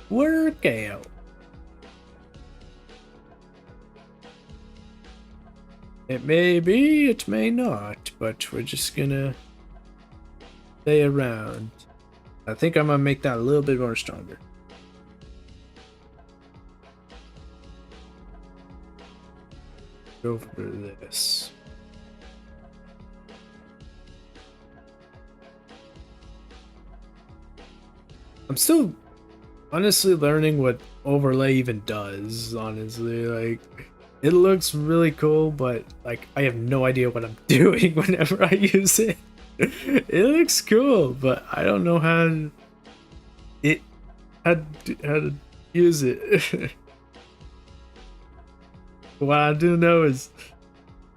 work out. It may be, it may not, but we're just gonna play around. I think I'm gonna make that a little bit more stronger. Go for this. I'm still honestly learning what overlay even does, honestly. Like, it looks really cool, but like I have no idea what I'm doing whenever I use it. It looks cool, but I don't know how to use it. What I do know is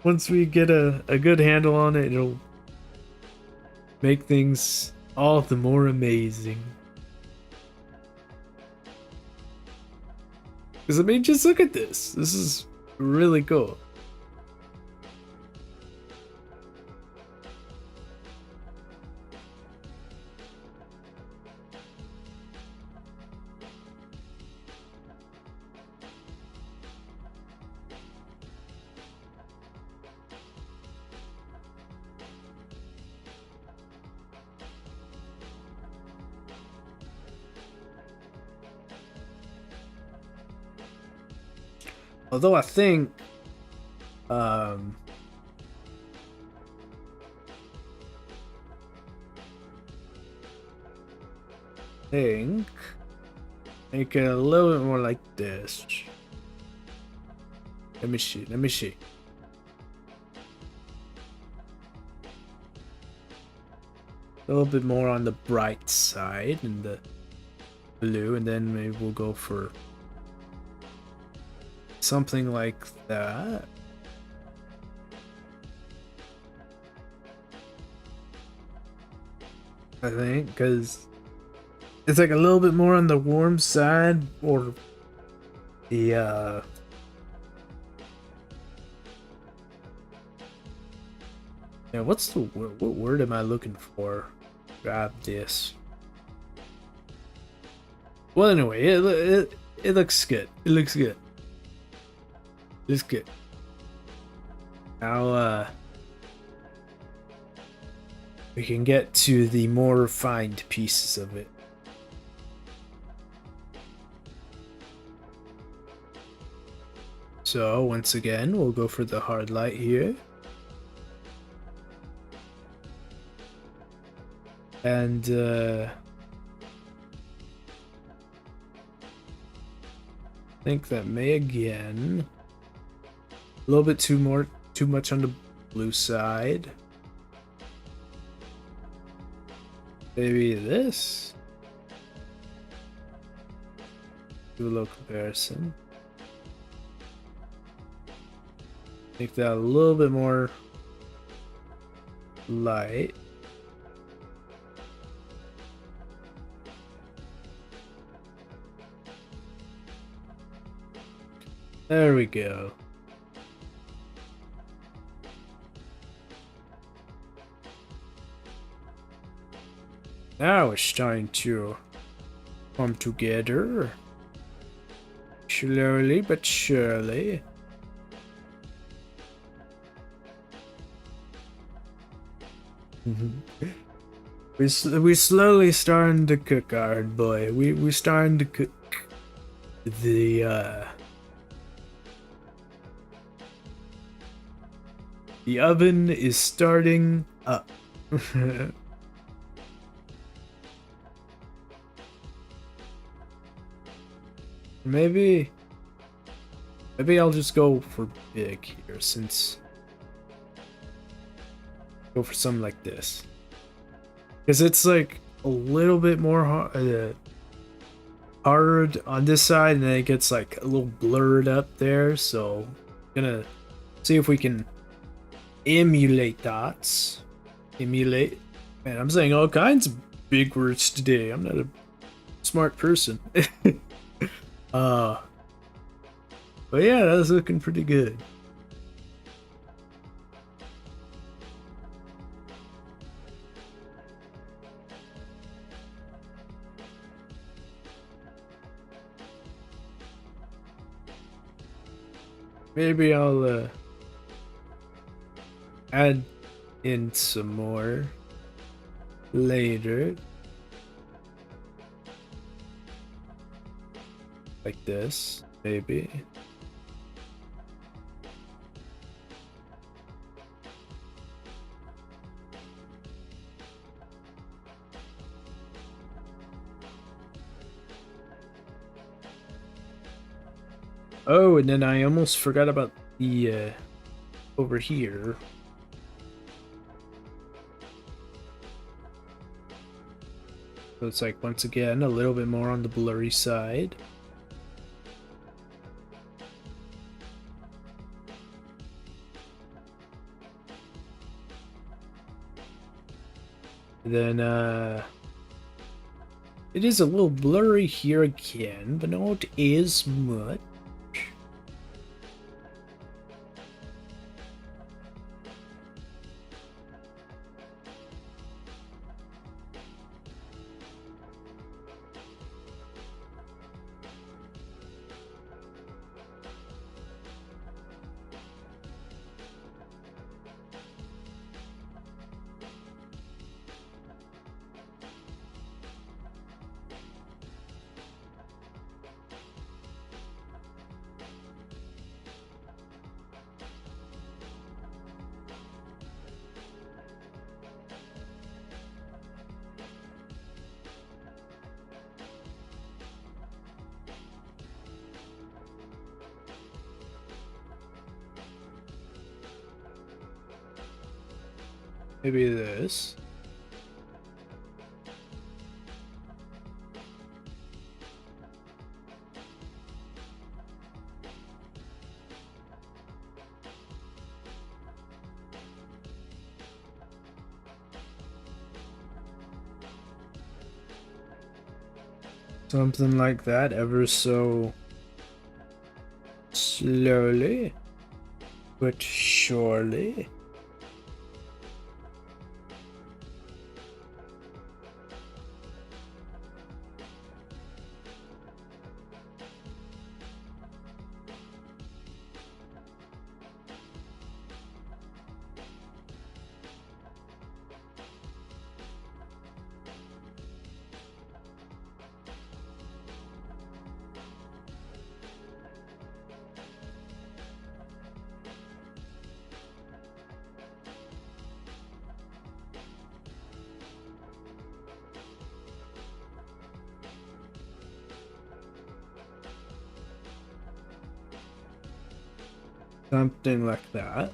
once we get a good handle on it, it'll make things all the more amazing. Because I mean, just look at this. This is really cool. Although I um think make it a little bit more like this. Let me see. Let me see. A little bit more on the bright side and the blue, and then maybe we'll go for something like that. I think, because it's like a little bit more on the warm side, or the yeah, what's the word? What word am I looking for? Grab this. Well, anyway, it looks good. It looks good. It looks good. Now, we can get to the more refined pieces of it. So, once again, we'll go for the hard light here. And, I think that may again a little bit too much on the blue side. Maybe this. Do a little comparison. Make that a little bit more light. There we go. Now it's starting to come together. Slowly but surely. we slowly starting to cook, hard boy. We starting to cook. The oven is starting up. Maybe I'll just go for big here, since go for something like this, because it's like a little bit more hard on this side, and then it gets like a little blurred up there. So I'm gonna see if we can emulate dots. Emulate. Man, I'm saying all kinds of big words today. I'm not a smart person. But yeah, that was looking pretty good. Maybe I'll add in some more later. Like this, maybe. Oh, and then I almost forgot about the over here. So it's like, once again, a little bit more on the blurry side. Then it is a little blurry here again, but not as much. Maybe this. Something like that, ever so slowly, but surely. Something like that.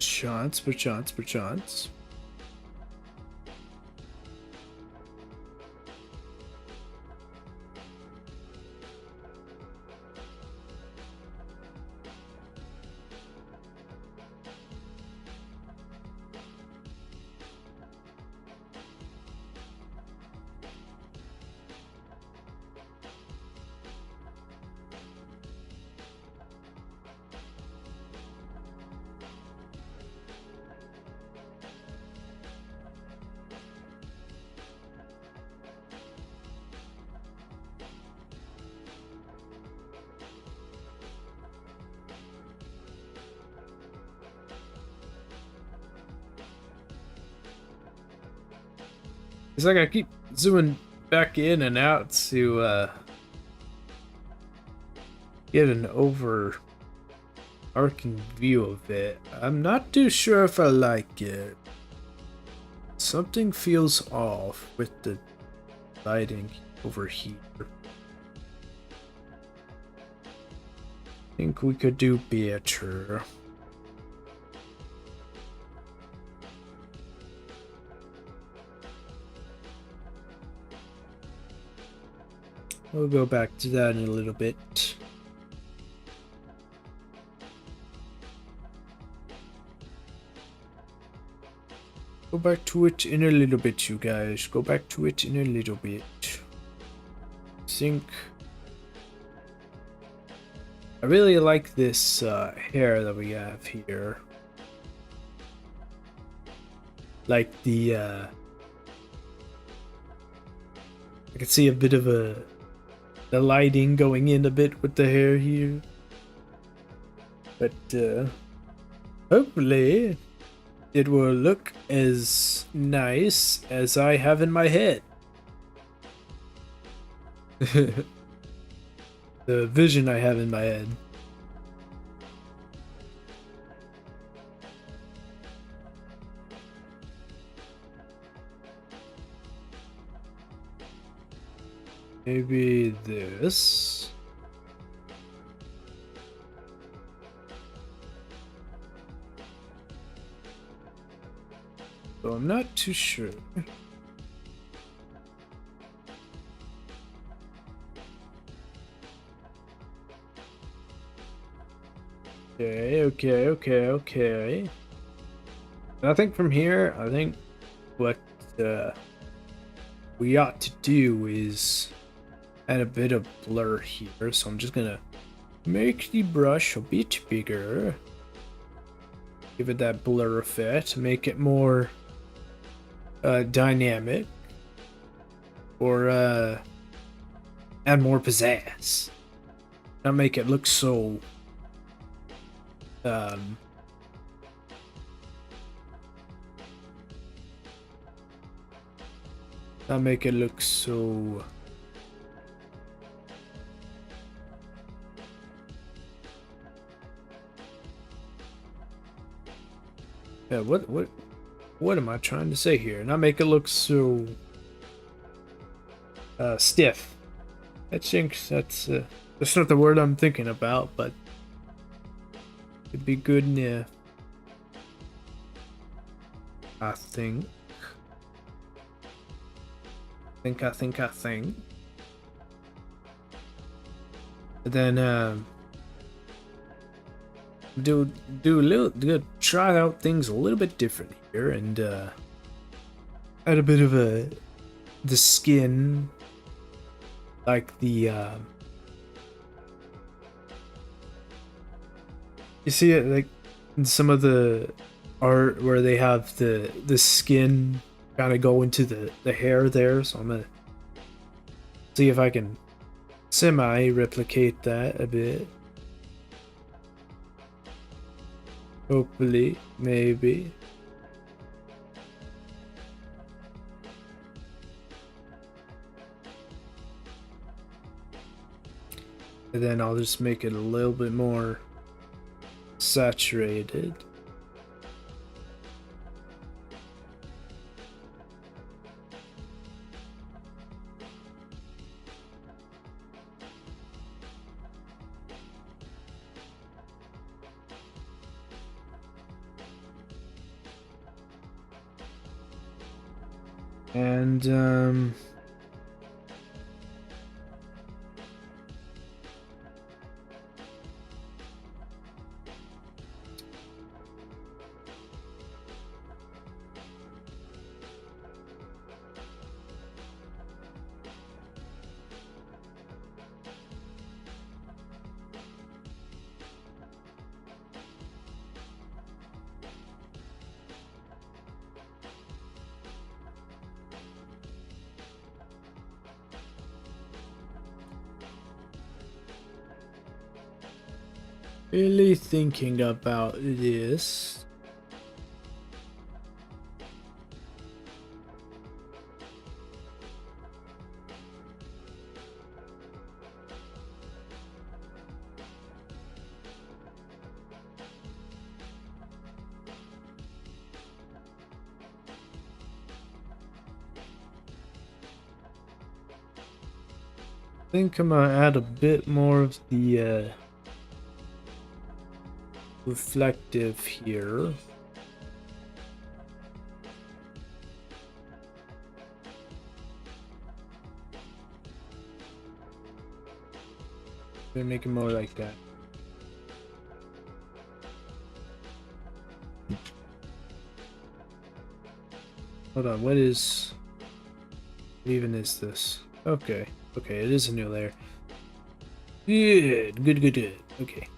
Chance, perchance, perchance. It's like I keep zooming back in and out to get an overarching view of it. I'm not too sure if I like it. Something feels off with the lighting over here. I think we could do better. We'll go back to that in a little bit. Go back to it in a little bit, you guys. Go back to it in a little bit. I really like this hair that we have here. Like the I can see a bit of the lighting going in a bit with the hair here. But hopefully it will look as nice as I have in my head. The vision I have in my head. Maybe this. So I'm not too sure. Okay. I think from here, I think what we ought to do is add a bit of blur here. So I'm just gonna make the brush a bit bigger. Give it that blur effect, make it more dynamic, or add more pizzazz. Not make it look so not make it look so Yeah, what am I trying to say here? Not make it look so stiff. I think that's not the word I'm thinking about, but it'd be good enough. I think. I think. And then try out things a little bit different here and add a bit of the skin, like the you see it like in some of the art where they have the skin kind of go into the hair there. So I'm gonna see if I can semi replicate that a bit. Hopefully, maybe. And then I'll just make it a little bit more saturated. And really thinking about this. I think I'm gonna add a bit more of the reflective here. Gonna make it more like that. Hold on, what even is this? Okay, okay, it is a new layer. Good. Okay.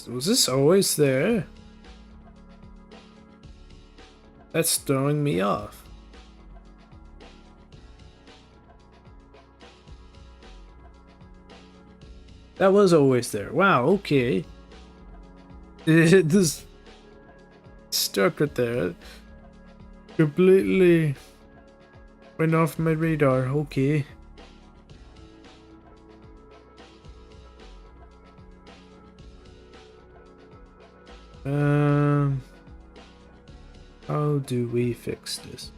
Was this always there? That's throwing me off. That was always there. Wow, okay. It just stuck it there. Completely went off my radar. Okay. How do we fix this?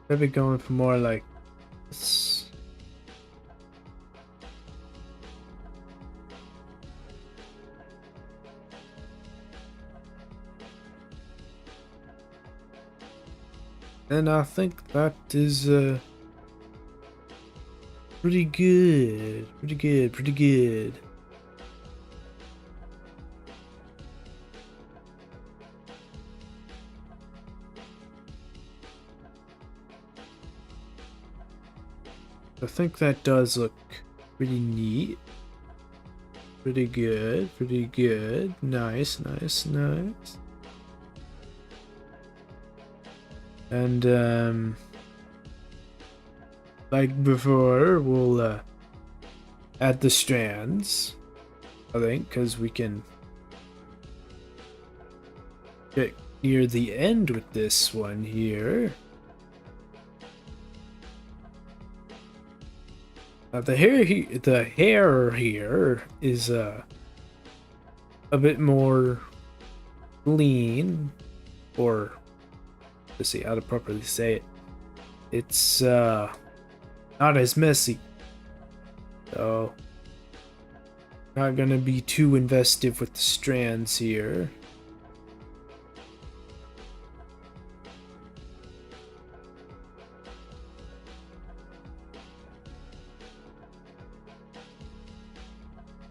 Maybe going for more like this. And I think that is pretty good. Pretty good. I think that does look pretty neat. Pretty good. Nice. And like before, we'll add the strands, I think, because we can get near the end with this one here. The hair here is a bit more lean, or let's see how to properly say it. It's not as messy, so not gonna be too investive with the strands here.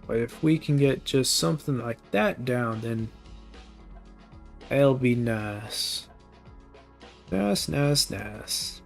But if we can get just something like that down, then that'll be nice. Nice.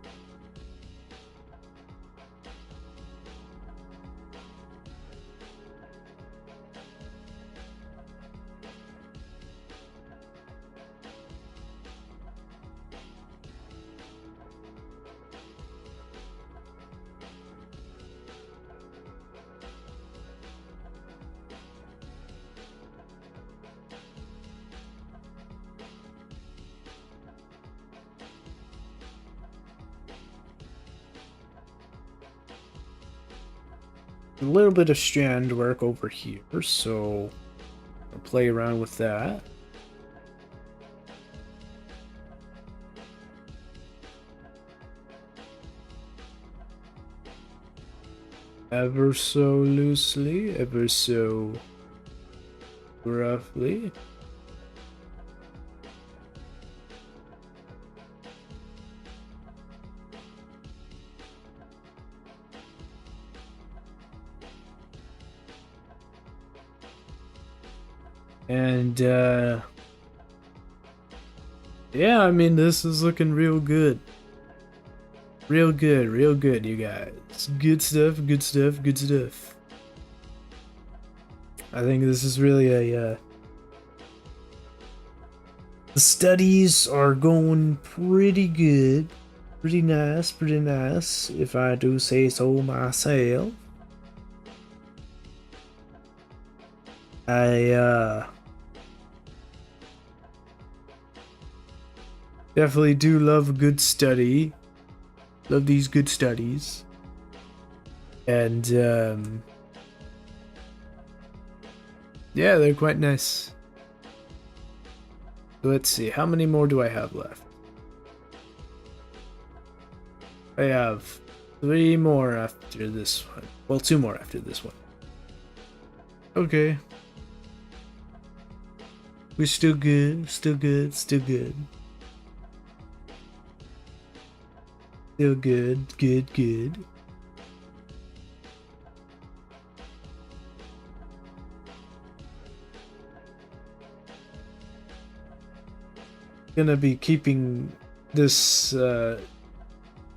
A little bit of strand work over here, so I'll play around with that. Ever so loosely, ever so roughly. And yeah, I mean, this is looking real good. Real good, you guys. Good stuff. I think this is really a the studies are going pretty good. Pretty nice, if I do say so myself. I definitely do love a good study. Love these good studies. And yeah, they're quite nice. Let's see, how many more do I have left? I have 3 more after this one. Well, 2 more after this one. Okay. We're still good. Still good. Gonna be keeping this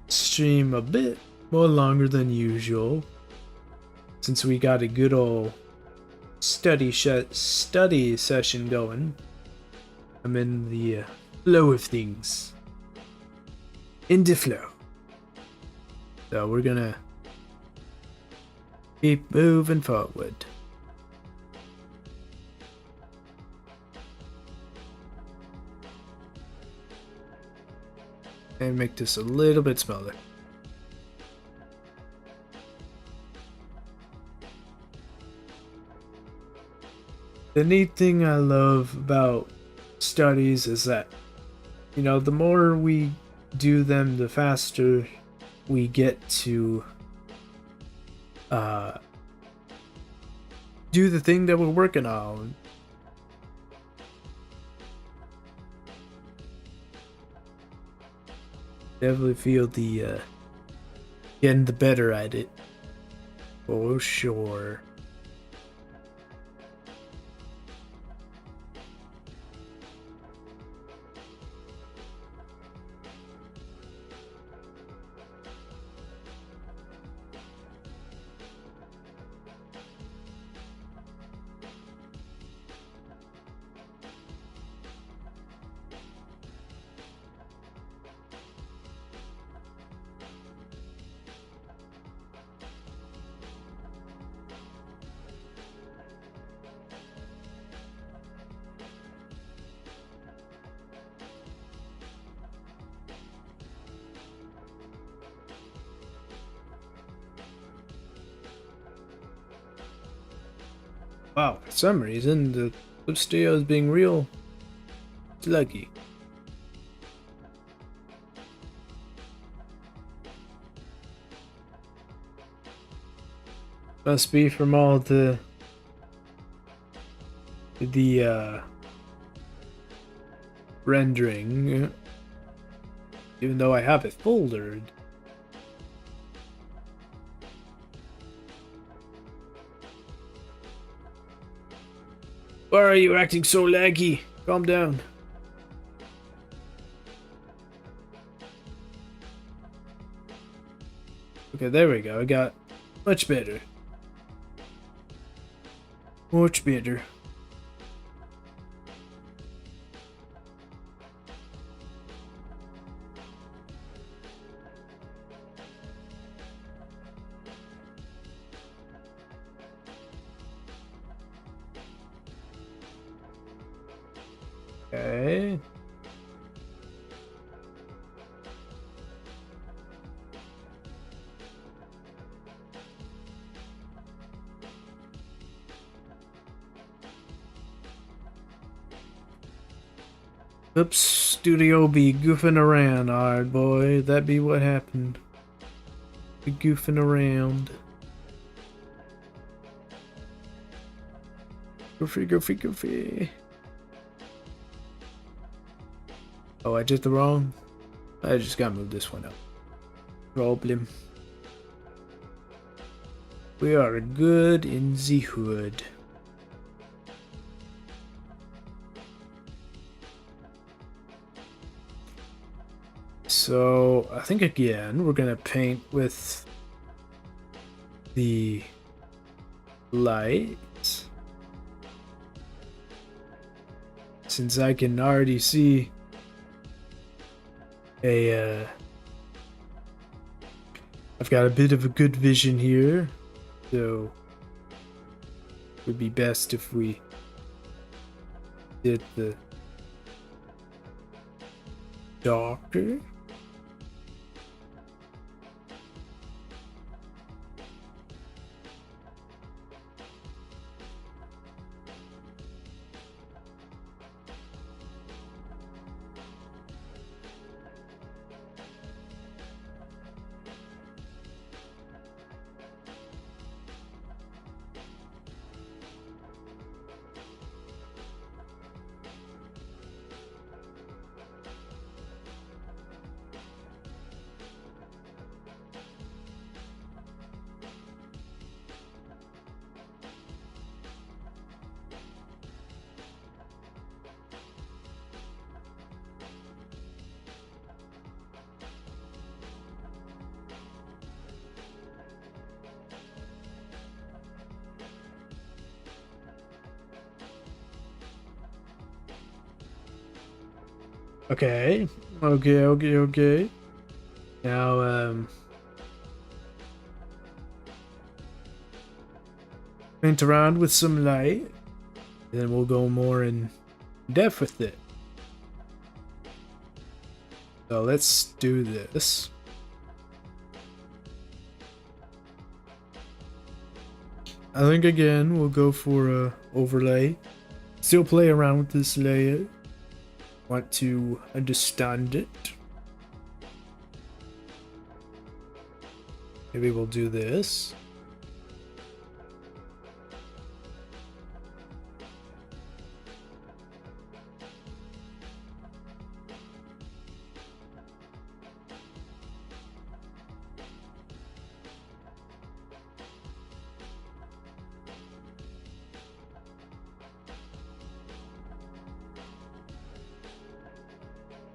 stream a bit more longer than usual, since we got a good old study session going. I'm in the flow of things. In the flow. So we're gonna keep moving forward. And make this a little bit smaller. The neat thing I love about studies is that, you know, the more we do them, the faster we get to do the thing that we're working on. Definitely feel the getting the better at it, for sure. Wow, for some reason, the flip stereo is being real sluggy. Must be from all the rendering, even though I have it foldered. Why are you acting so laggy? Calm down. Okay, there we go. I got much better. Much better. Okay. Oops, Studio be goofing around, alright boy. That be what happened. Be goofing around. Goofy, goofy, goofy. Oh, I did the wrong. I just gotta move this one up. Problem. We are good in the hood. So I think again we're gonna paint with the light, since I can already see I've got a bit of a good vision here, so it would be best if we did the darker. Okay. Okay. Now, paint around with some light, then we'll go more in depth with it. So let's do this. I think again we'll go for a overlay. Still play around with this layer. Want to understand it. Maybe we'll do this.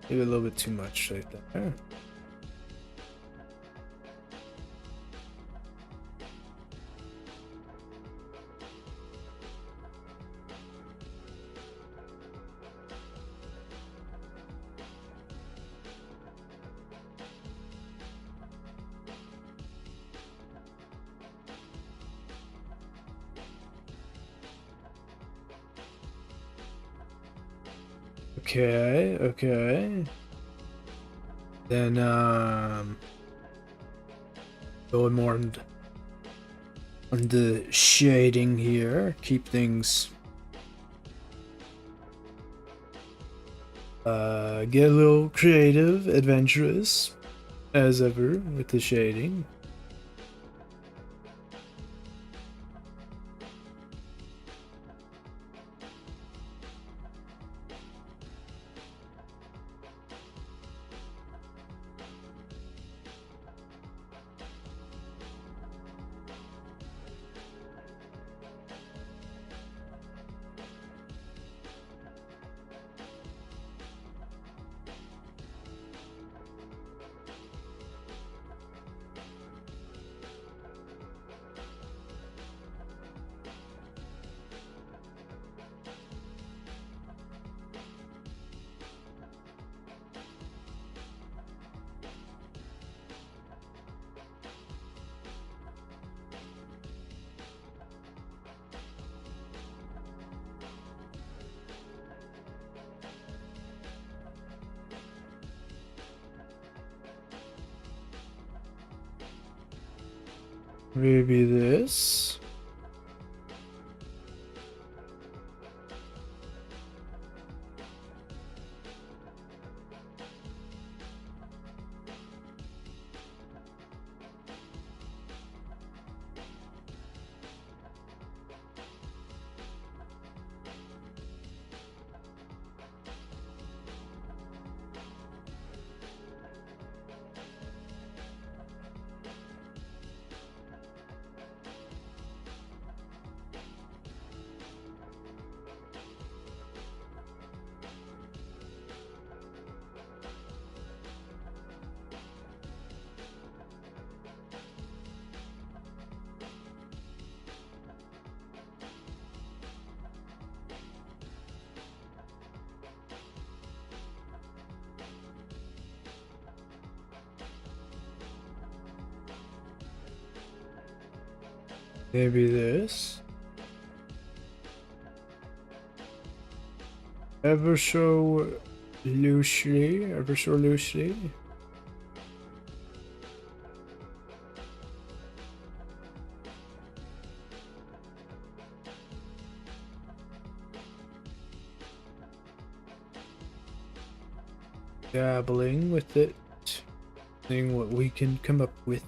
Maybe a little bit too much right there. Okay. Then, going more on the shading here. Keep things get a little creative, adventurous as ever with the shading. Maybe this. Maybe this. Ever so loosely, ever so loosely. Dabbling with it, seeing what we can come up with.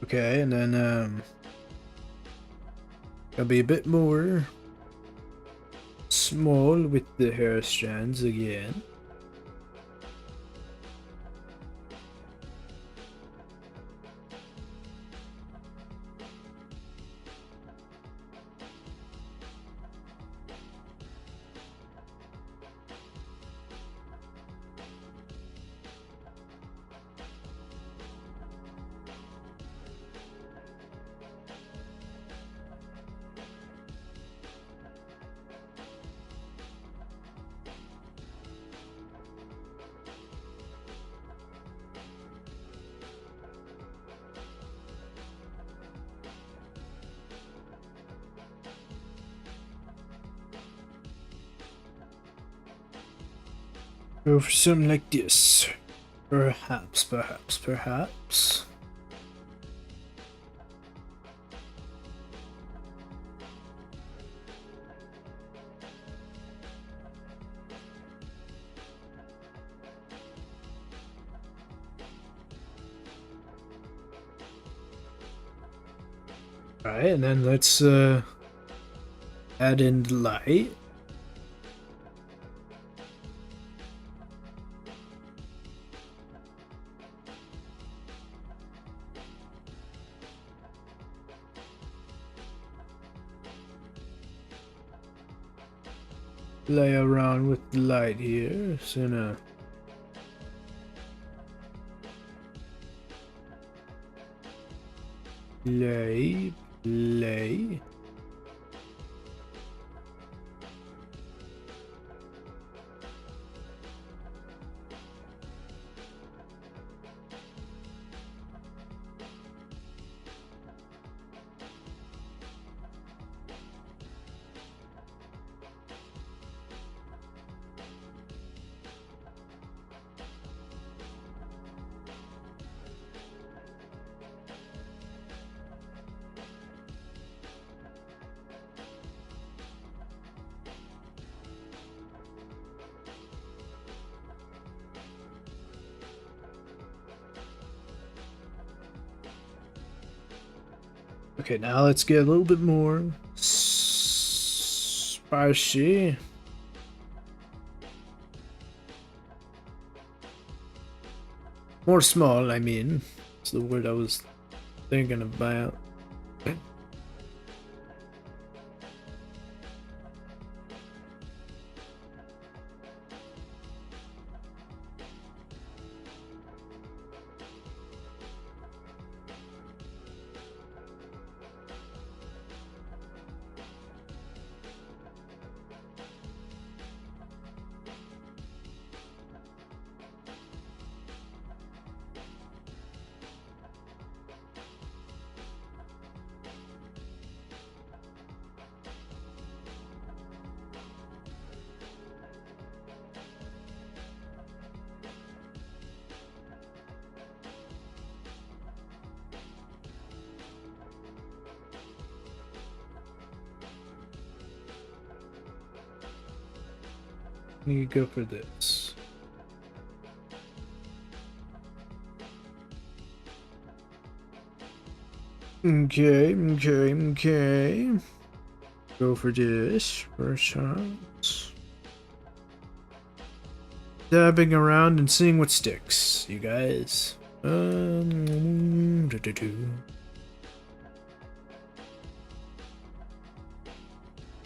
Okay, and then I'll be a bit more small with the hair strands again. Go for something like this. Perhaps. Alright, and then let's add in the light. play around with the light here. So now. Play. Okay, now let's get a little bit more spicy. More small, I mean. It's the word I was thinking about. You go for this. Okay. Go for this first chance. Dabbing around and seeing what sticks, you guys.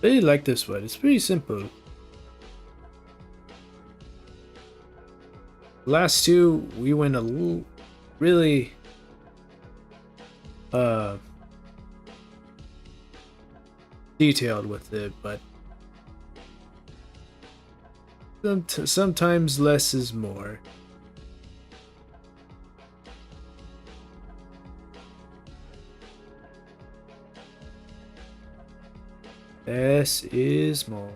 Really like this one. It's pretty simple. Last two, we went a little, really, detailed with it, but sometimes less is more. Less is more.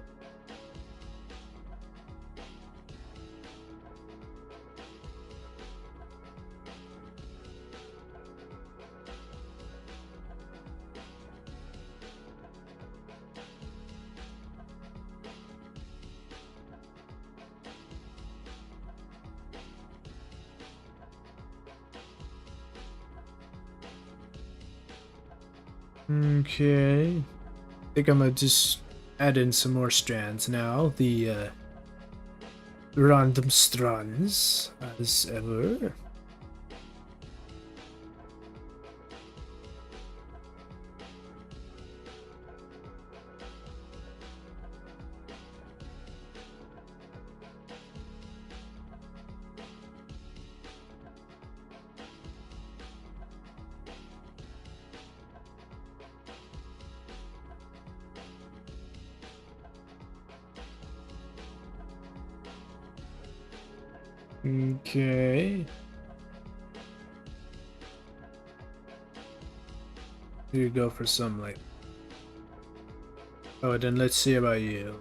Okay. I think I'm gonna just add in some more strands now. The random strands, as ever. Okay. Here you go for some like. Oh, then let's see about you.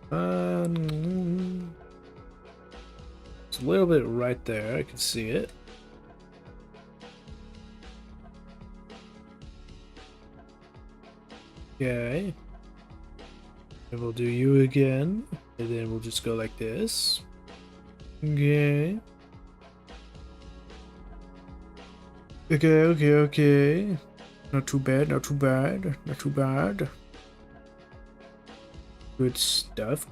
It's a little bit right there. I can see it. Okay. And we'll do you again, and then we'll just go like this. Okay. Okay. Not too bad. Good stuff.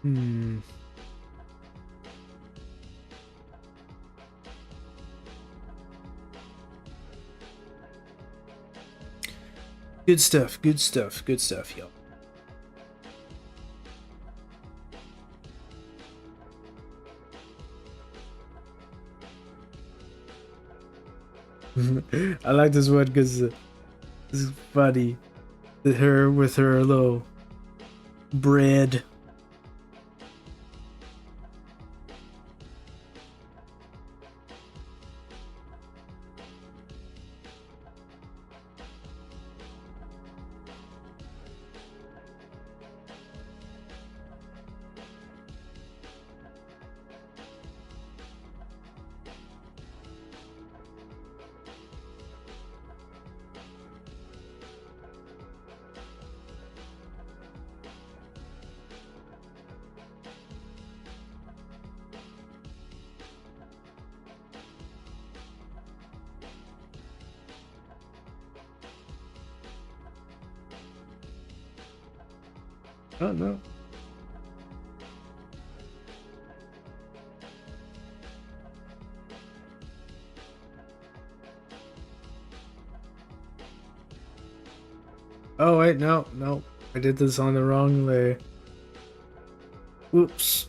Hmm. Good stuff, good stuff, good stuff, y'all. I like this one because it's funny. Her with her little bread. Oh no. Oh wait, no, no. I did this on the wrong layer. Whoops.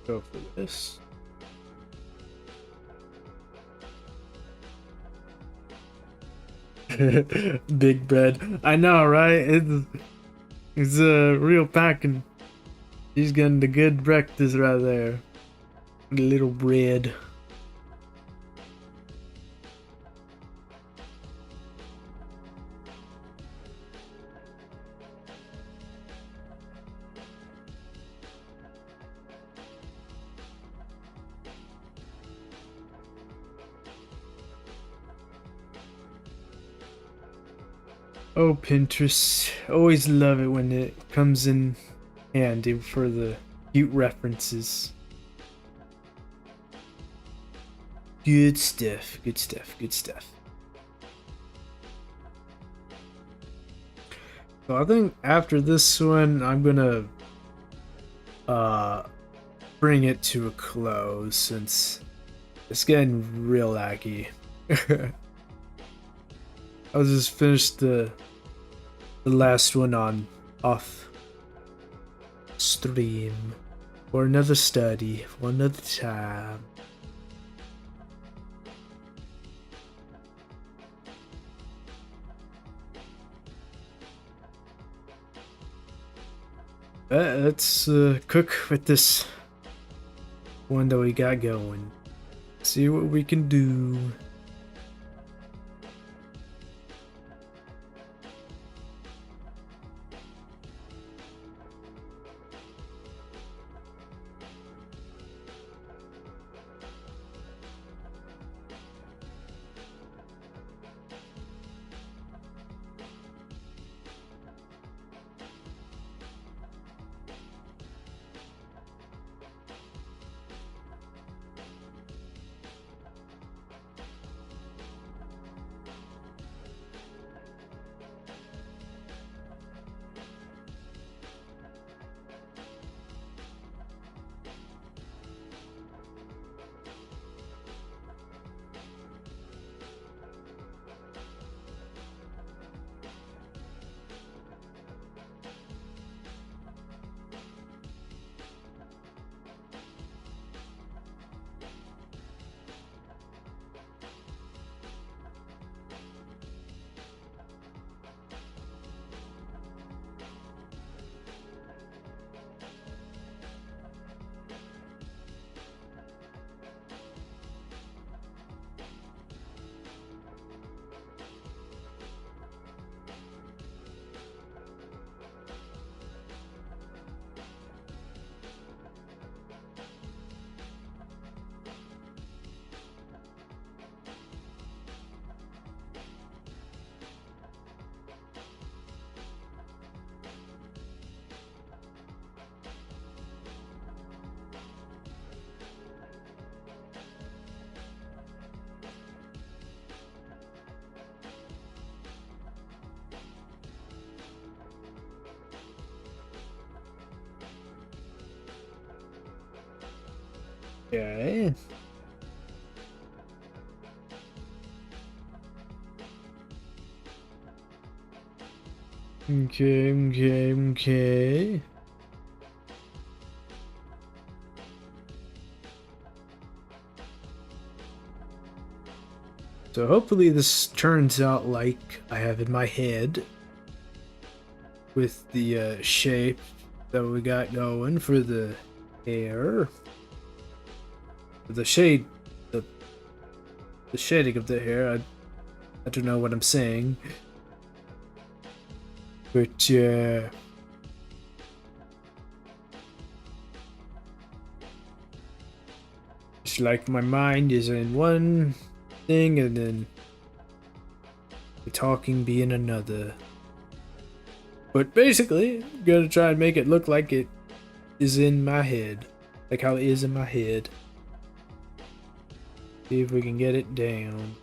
Go for this. Big bread. I know, right? It's a real packing. He's getting the good breakfast right there. The little bread. Oh, Pinterest. Always love it when it comes in handy for the cute references. Good stuff, good stuff, good stuff. So I think after this one, I'm gonna uh bring it to a close since it's getting real laggy. I'll just finish the last one on off stream for another study for another time. Let's cook with this one that we got going. See what we can do. Okay. Okay. So hopefully this turns out like I have in my head with the shape that we got going for the hair. The shade, the, the shading of the hair, I don't know what I'm saying. But it's like my mind is in one thing and then the talking being another. But basically, I'm gonna try and make it look like it is in my head. Like how it is in my head. See if we can get it down.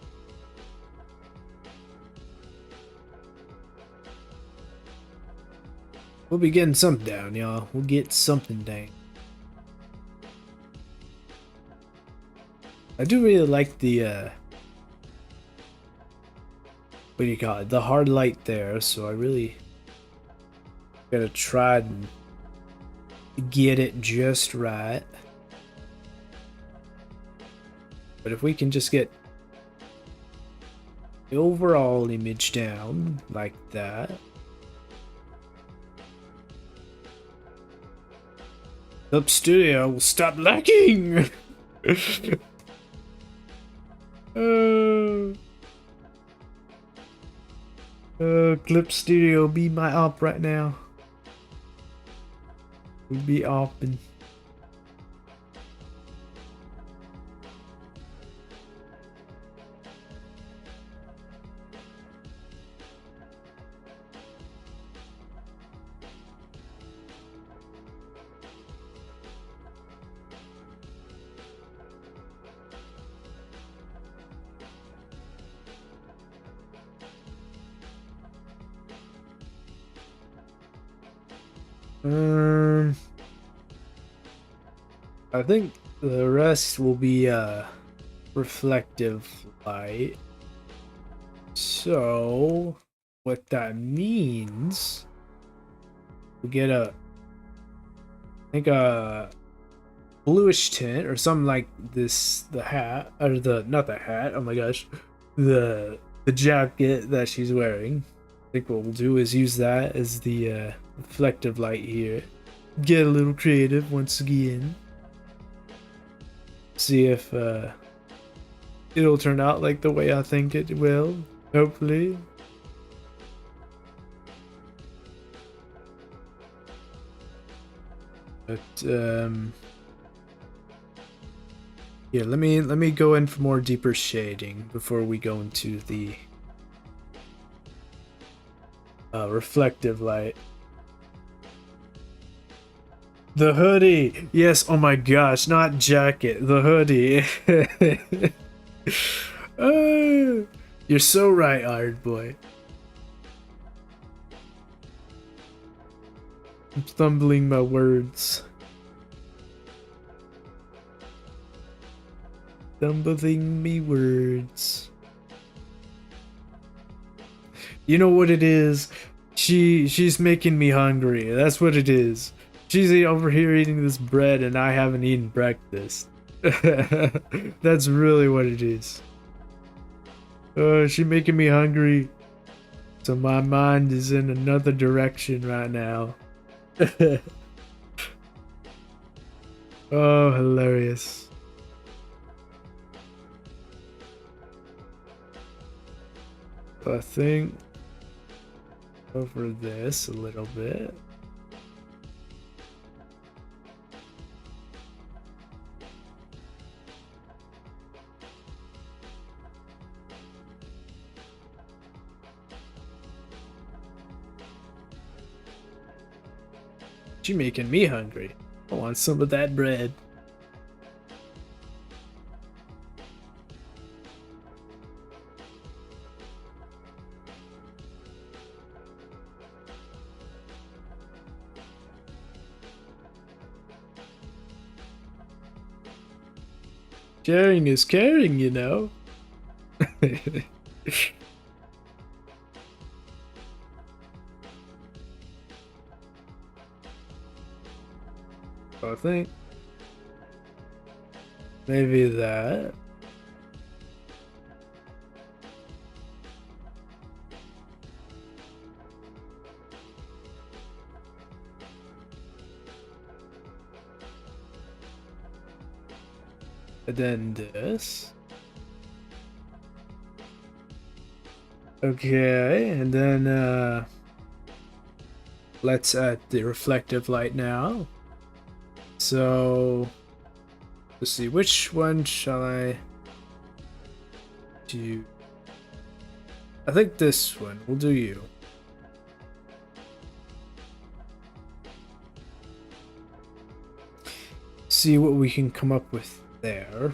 We'll be getting something down, y'all. We'll get something down. I do really like the what do you call it? The hard light there, so I really gotta try and get it just right. But if we can just get the overall image down like that. Up Studio will stop lacking! Clip Studio be my op right now. We'll be opping. I think the rest will be reflective light. So what that means, we get I think a bluish tint or something like this. The hat or not the hat. Oh my gosh, the jacket that she's wearing. I think what we'll do is use that as the reflective light here. Get a little creative once again. See if it'll turn out like the way I think it will. Hopefully. But yeah, let me go in for more deeper shading before we go into the reflective light. The hoodie! Yes, oh my gosh, not jacket, the hoodie. You're so right, Iron Boy. I'm stumbling my words. Stumbling me words. You know what it is? She's making me hungry. That's what it is. She's over here eating this bread and I haven't eaten breakfast. That's really what it is. She's making me hungry. So my mind is in another direction right now. Oh, hilarious. I think over this a little bit. You're making me hungry. I want some of that bread. Sharing is caring, you know. I think maybe that. And then this. Okay, and then let's add the reflective light now. So let's see, which one shall I do? I think this one. We'll do you. See what we can come up with there.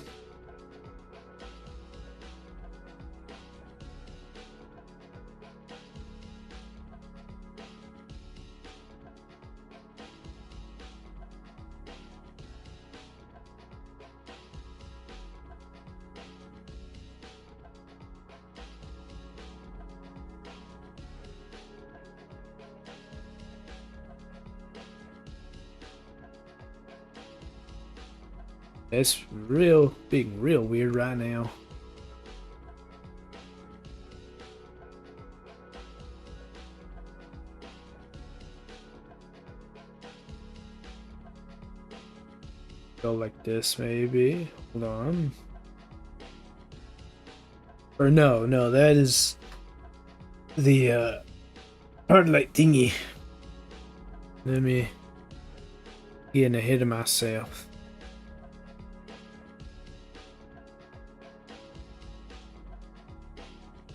It's being real weird right now. Go like this, maybe. Hold on. Or no, that is the hard light thingy. Let me get ahead of myself.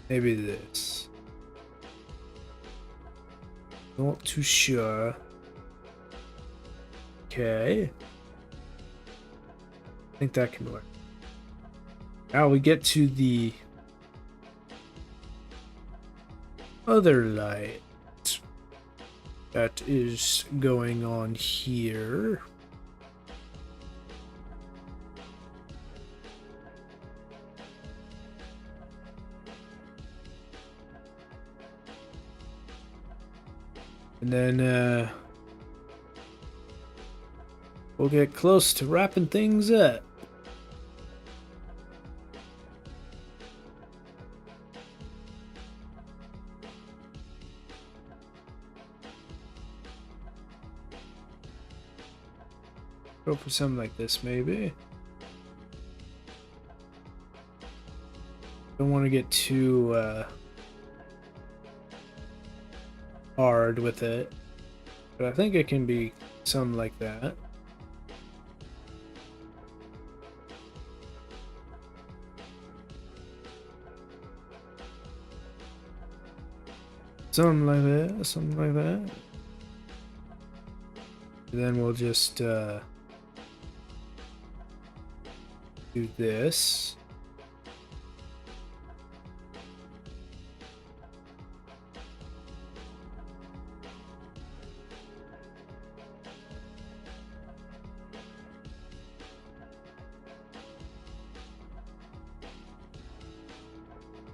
Maybe this. Not too sure. Okay. I think that can work. Now we get to the other light that is going on here. And then we'll get close to wrapping things up. Go for something like this, maybe. Don't want to get too hard with it, but I think it can be something like that. Something like that, something like that. And then we'll just do this.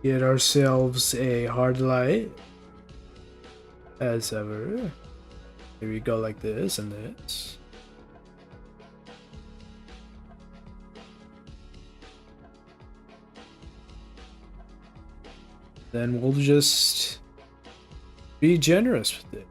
Get ourselves a hard light. As ever. Here we go like this and this. Then we'll just be generous with it.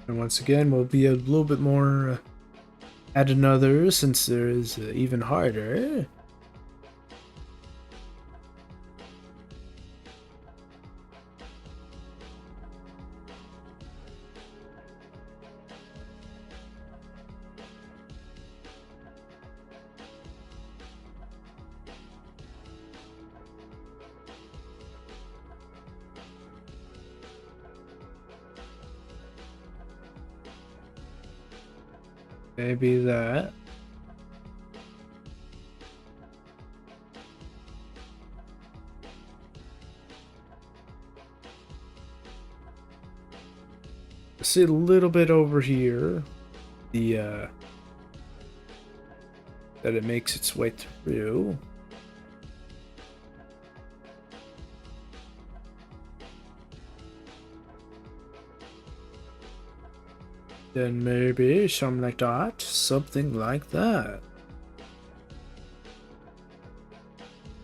And once again, we'll be a little bit more at another since there is even harder. Maybe that. See a little bit over here. The that it makes its way through. Then maybe something like that. Something like that.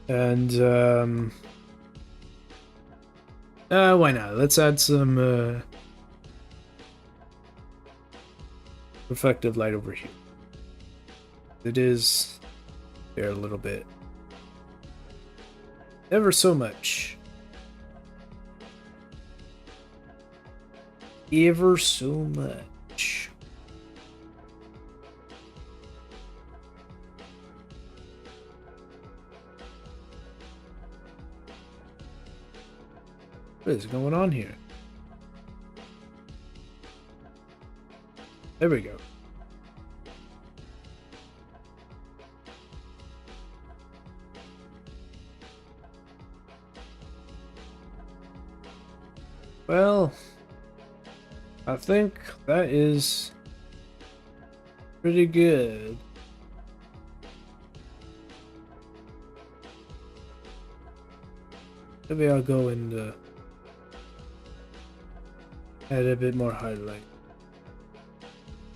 And why not? Let's add some reflective light over here. It is there a little bit. Ever so much. Ever so much. What is going on here? There we go. Well, I think that is pretty good. Maybe I'll go and add a bit more highlight.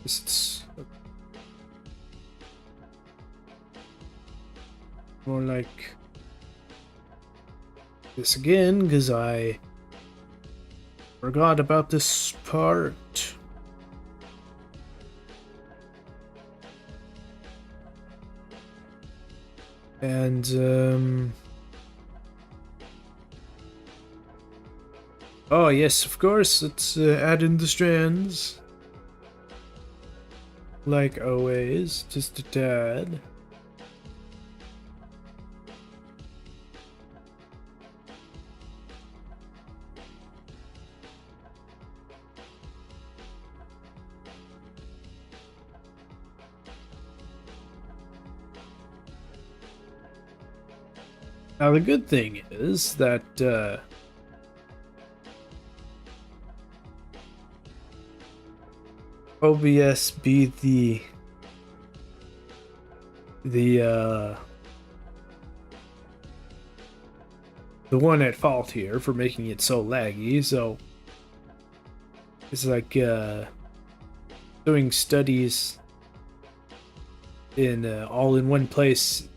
It's more like this again, because I forgot about this part. And oh yes, of course, let's add in the strands. Like always, just a tad. Now the good thing is that OBS be the one at fault here for making it so laggy, so it's like doing studies in all in one place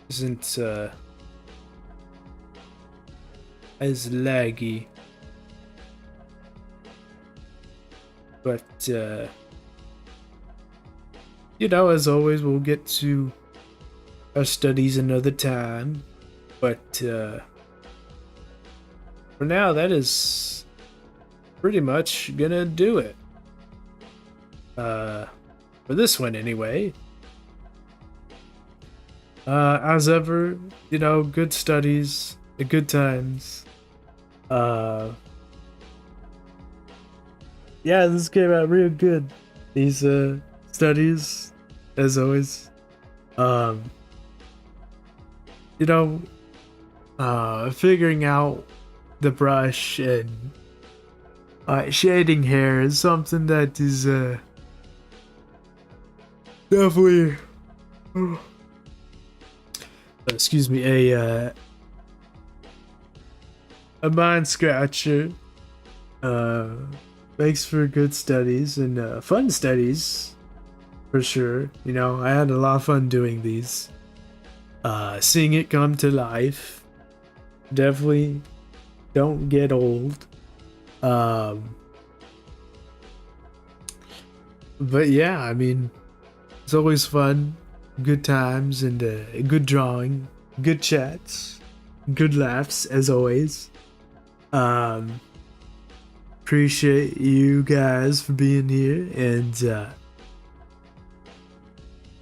isn't as laggy. But you know, as always, we'll get to our studies another time. But for now, that is pretty much gonna do it. For this one, anyway. As ever, you know, good studies, good times. Yeah, this came out real good. These studies, as always. You know, figuring out the brush and shading hair is something that is definitely excuse me, a mind scratcher. Makes for good studies and fun studies, for sure. You know, I had a lot of fun doing these. Seeing it come to life. Definitely don't get old. But yeah, I mean, it's always fun. Good times and good drawing. Good chats. Good laughs, as always. Appreciate you guys for being here and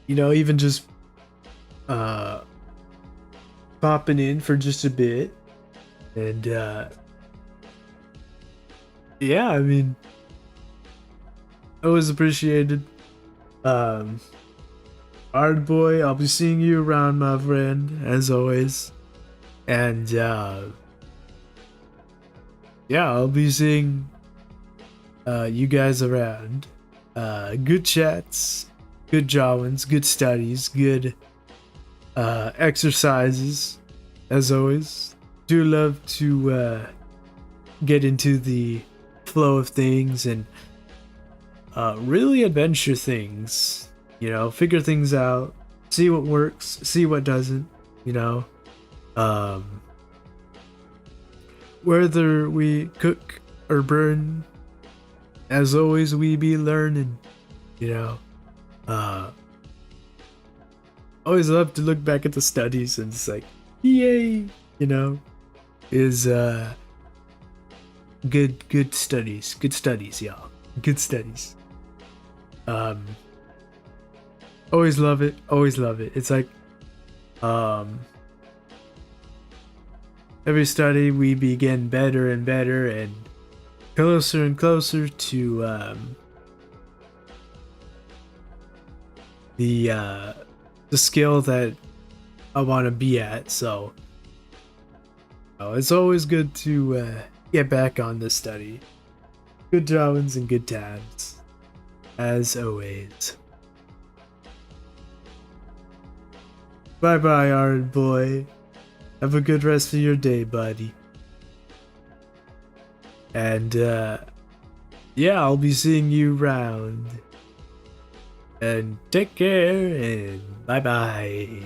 you know, even just popping in for just a bit. And yeah, I mean, always appreciated. Um, Hard boy, I'll be seeing you around, my friend, as always. And yeah, I'll be seeing you guys around. Good chats, good drawings, good studies, good exercises, as always. Do love to get into the flow of things and really adventure things. You know, figure things out, see what works, see what doesn't. You know, um, whether we cook or burn, as always, we be learning. You know, uh, always love to look back at the studies and it's like, yay! You know, is good studies, y'all. Good studies. Um, always love it. Always love it. It's like, um, every study we begin better and better and closer and closer to the skill that I want to be at. So it's always good to get back on the study. Good drawings and good tabs, as always. Bye bye, Art Boy. Have a good rest of your day, buddy. And yeah, I'll be seeing you around. And take care and bye bye.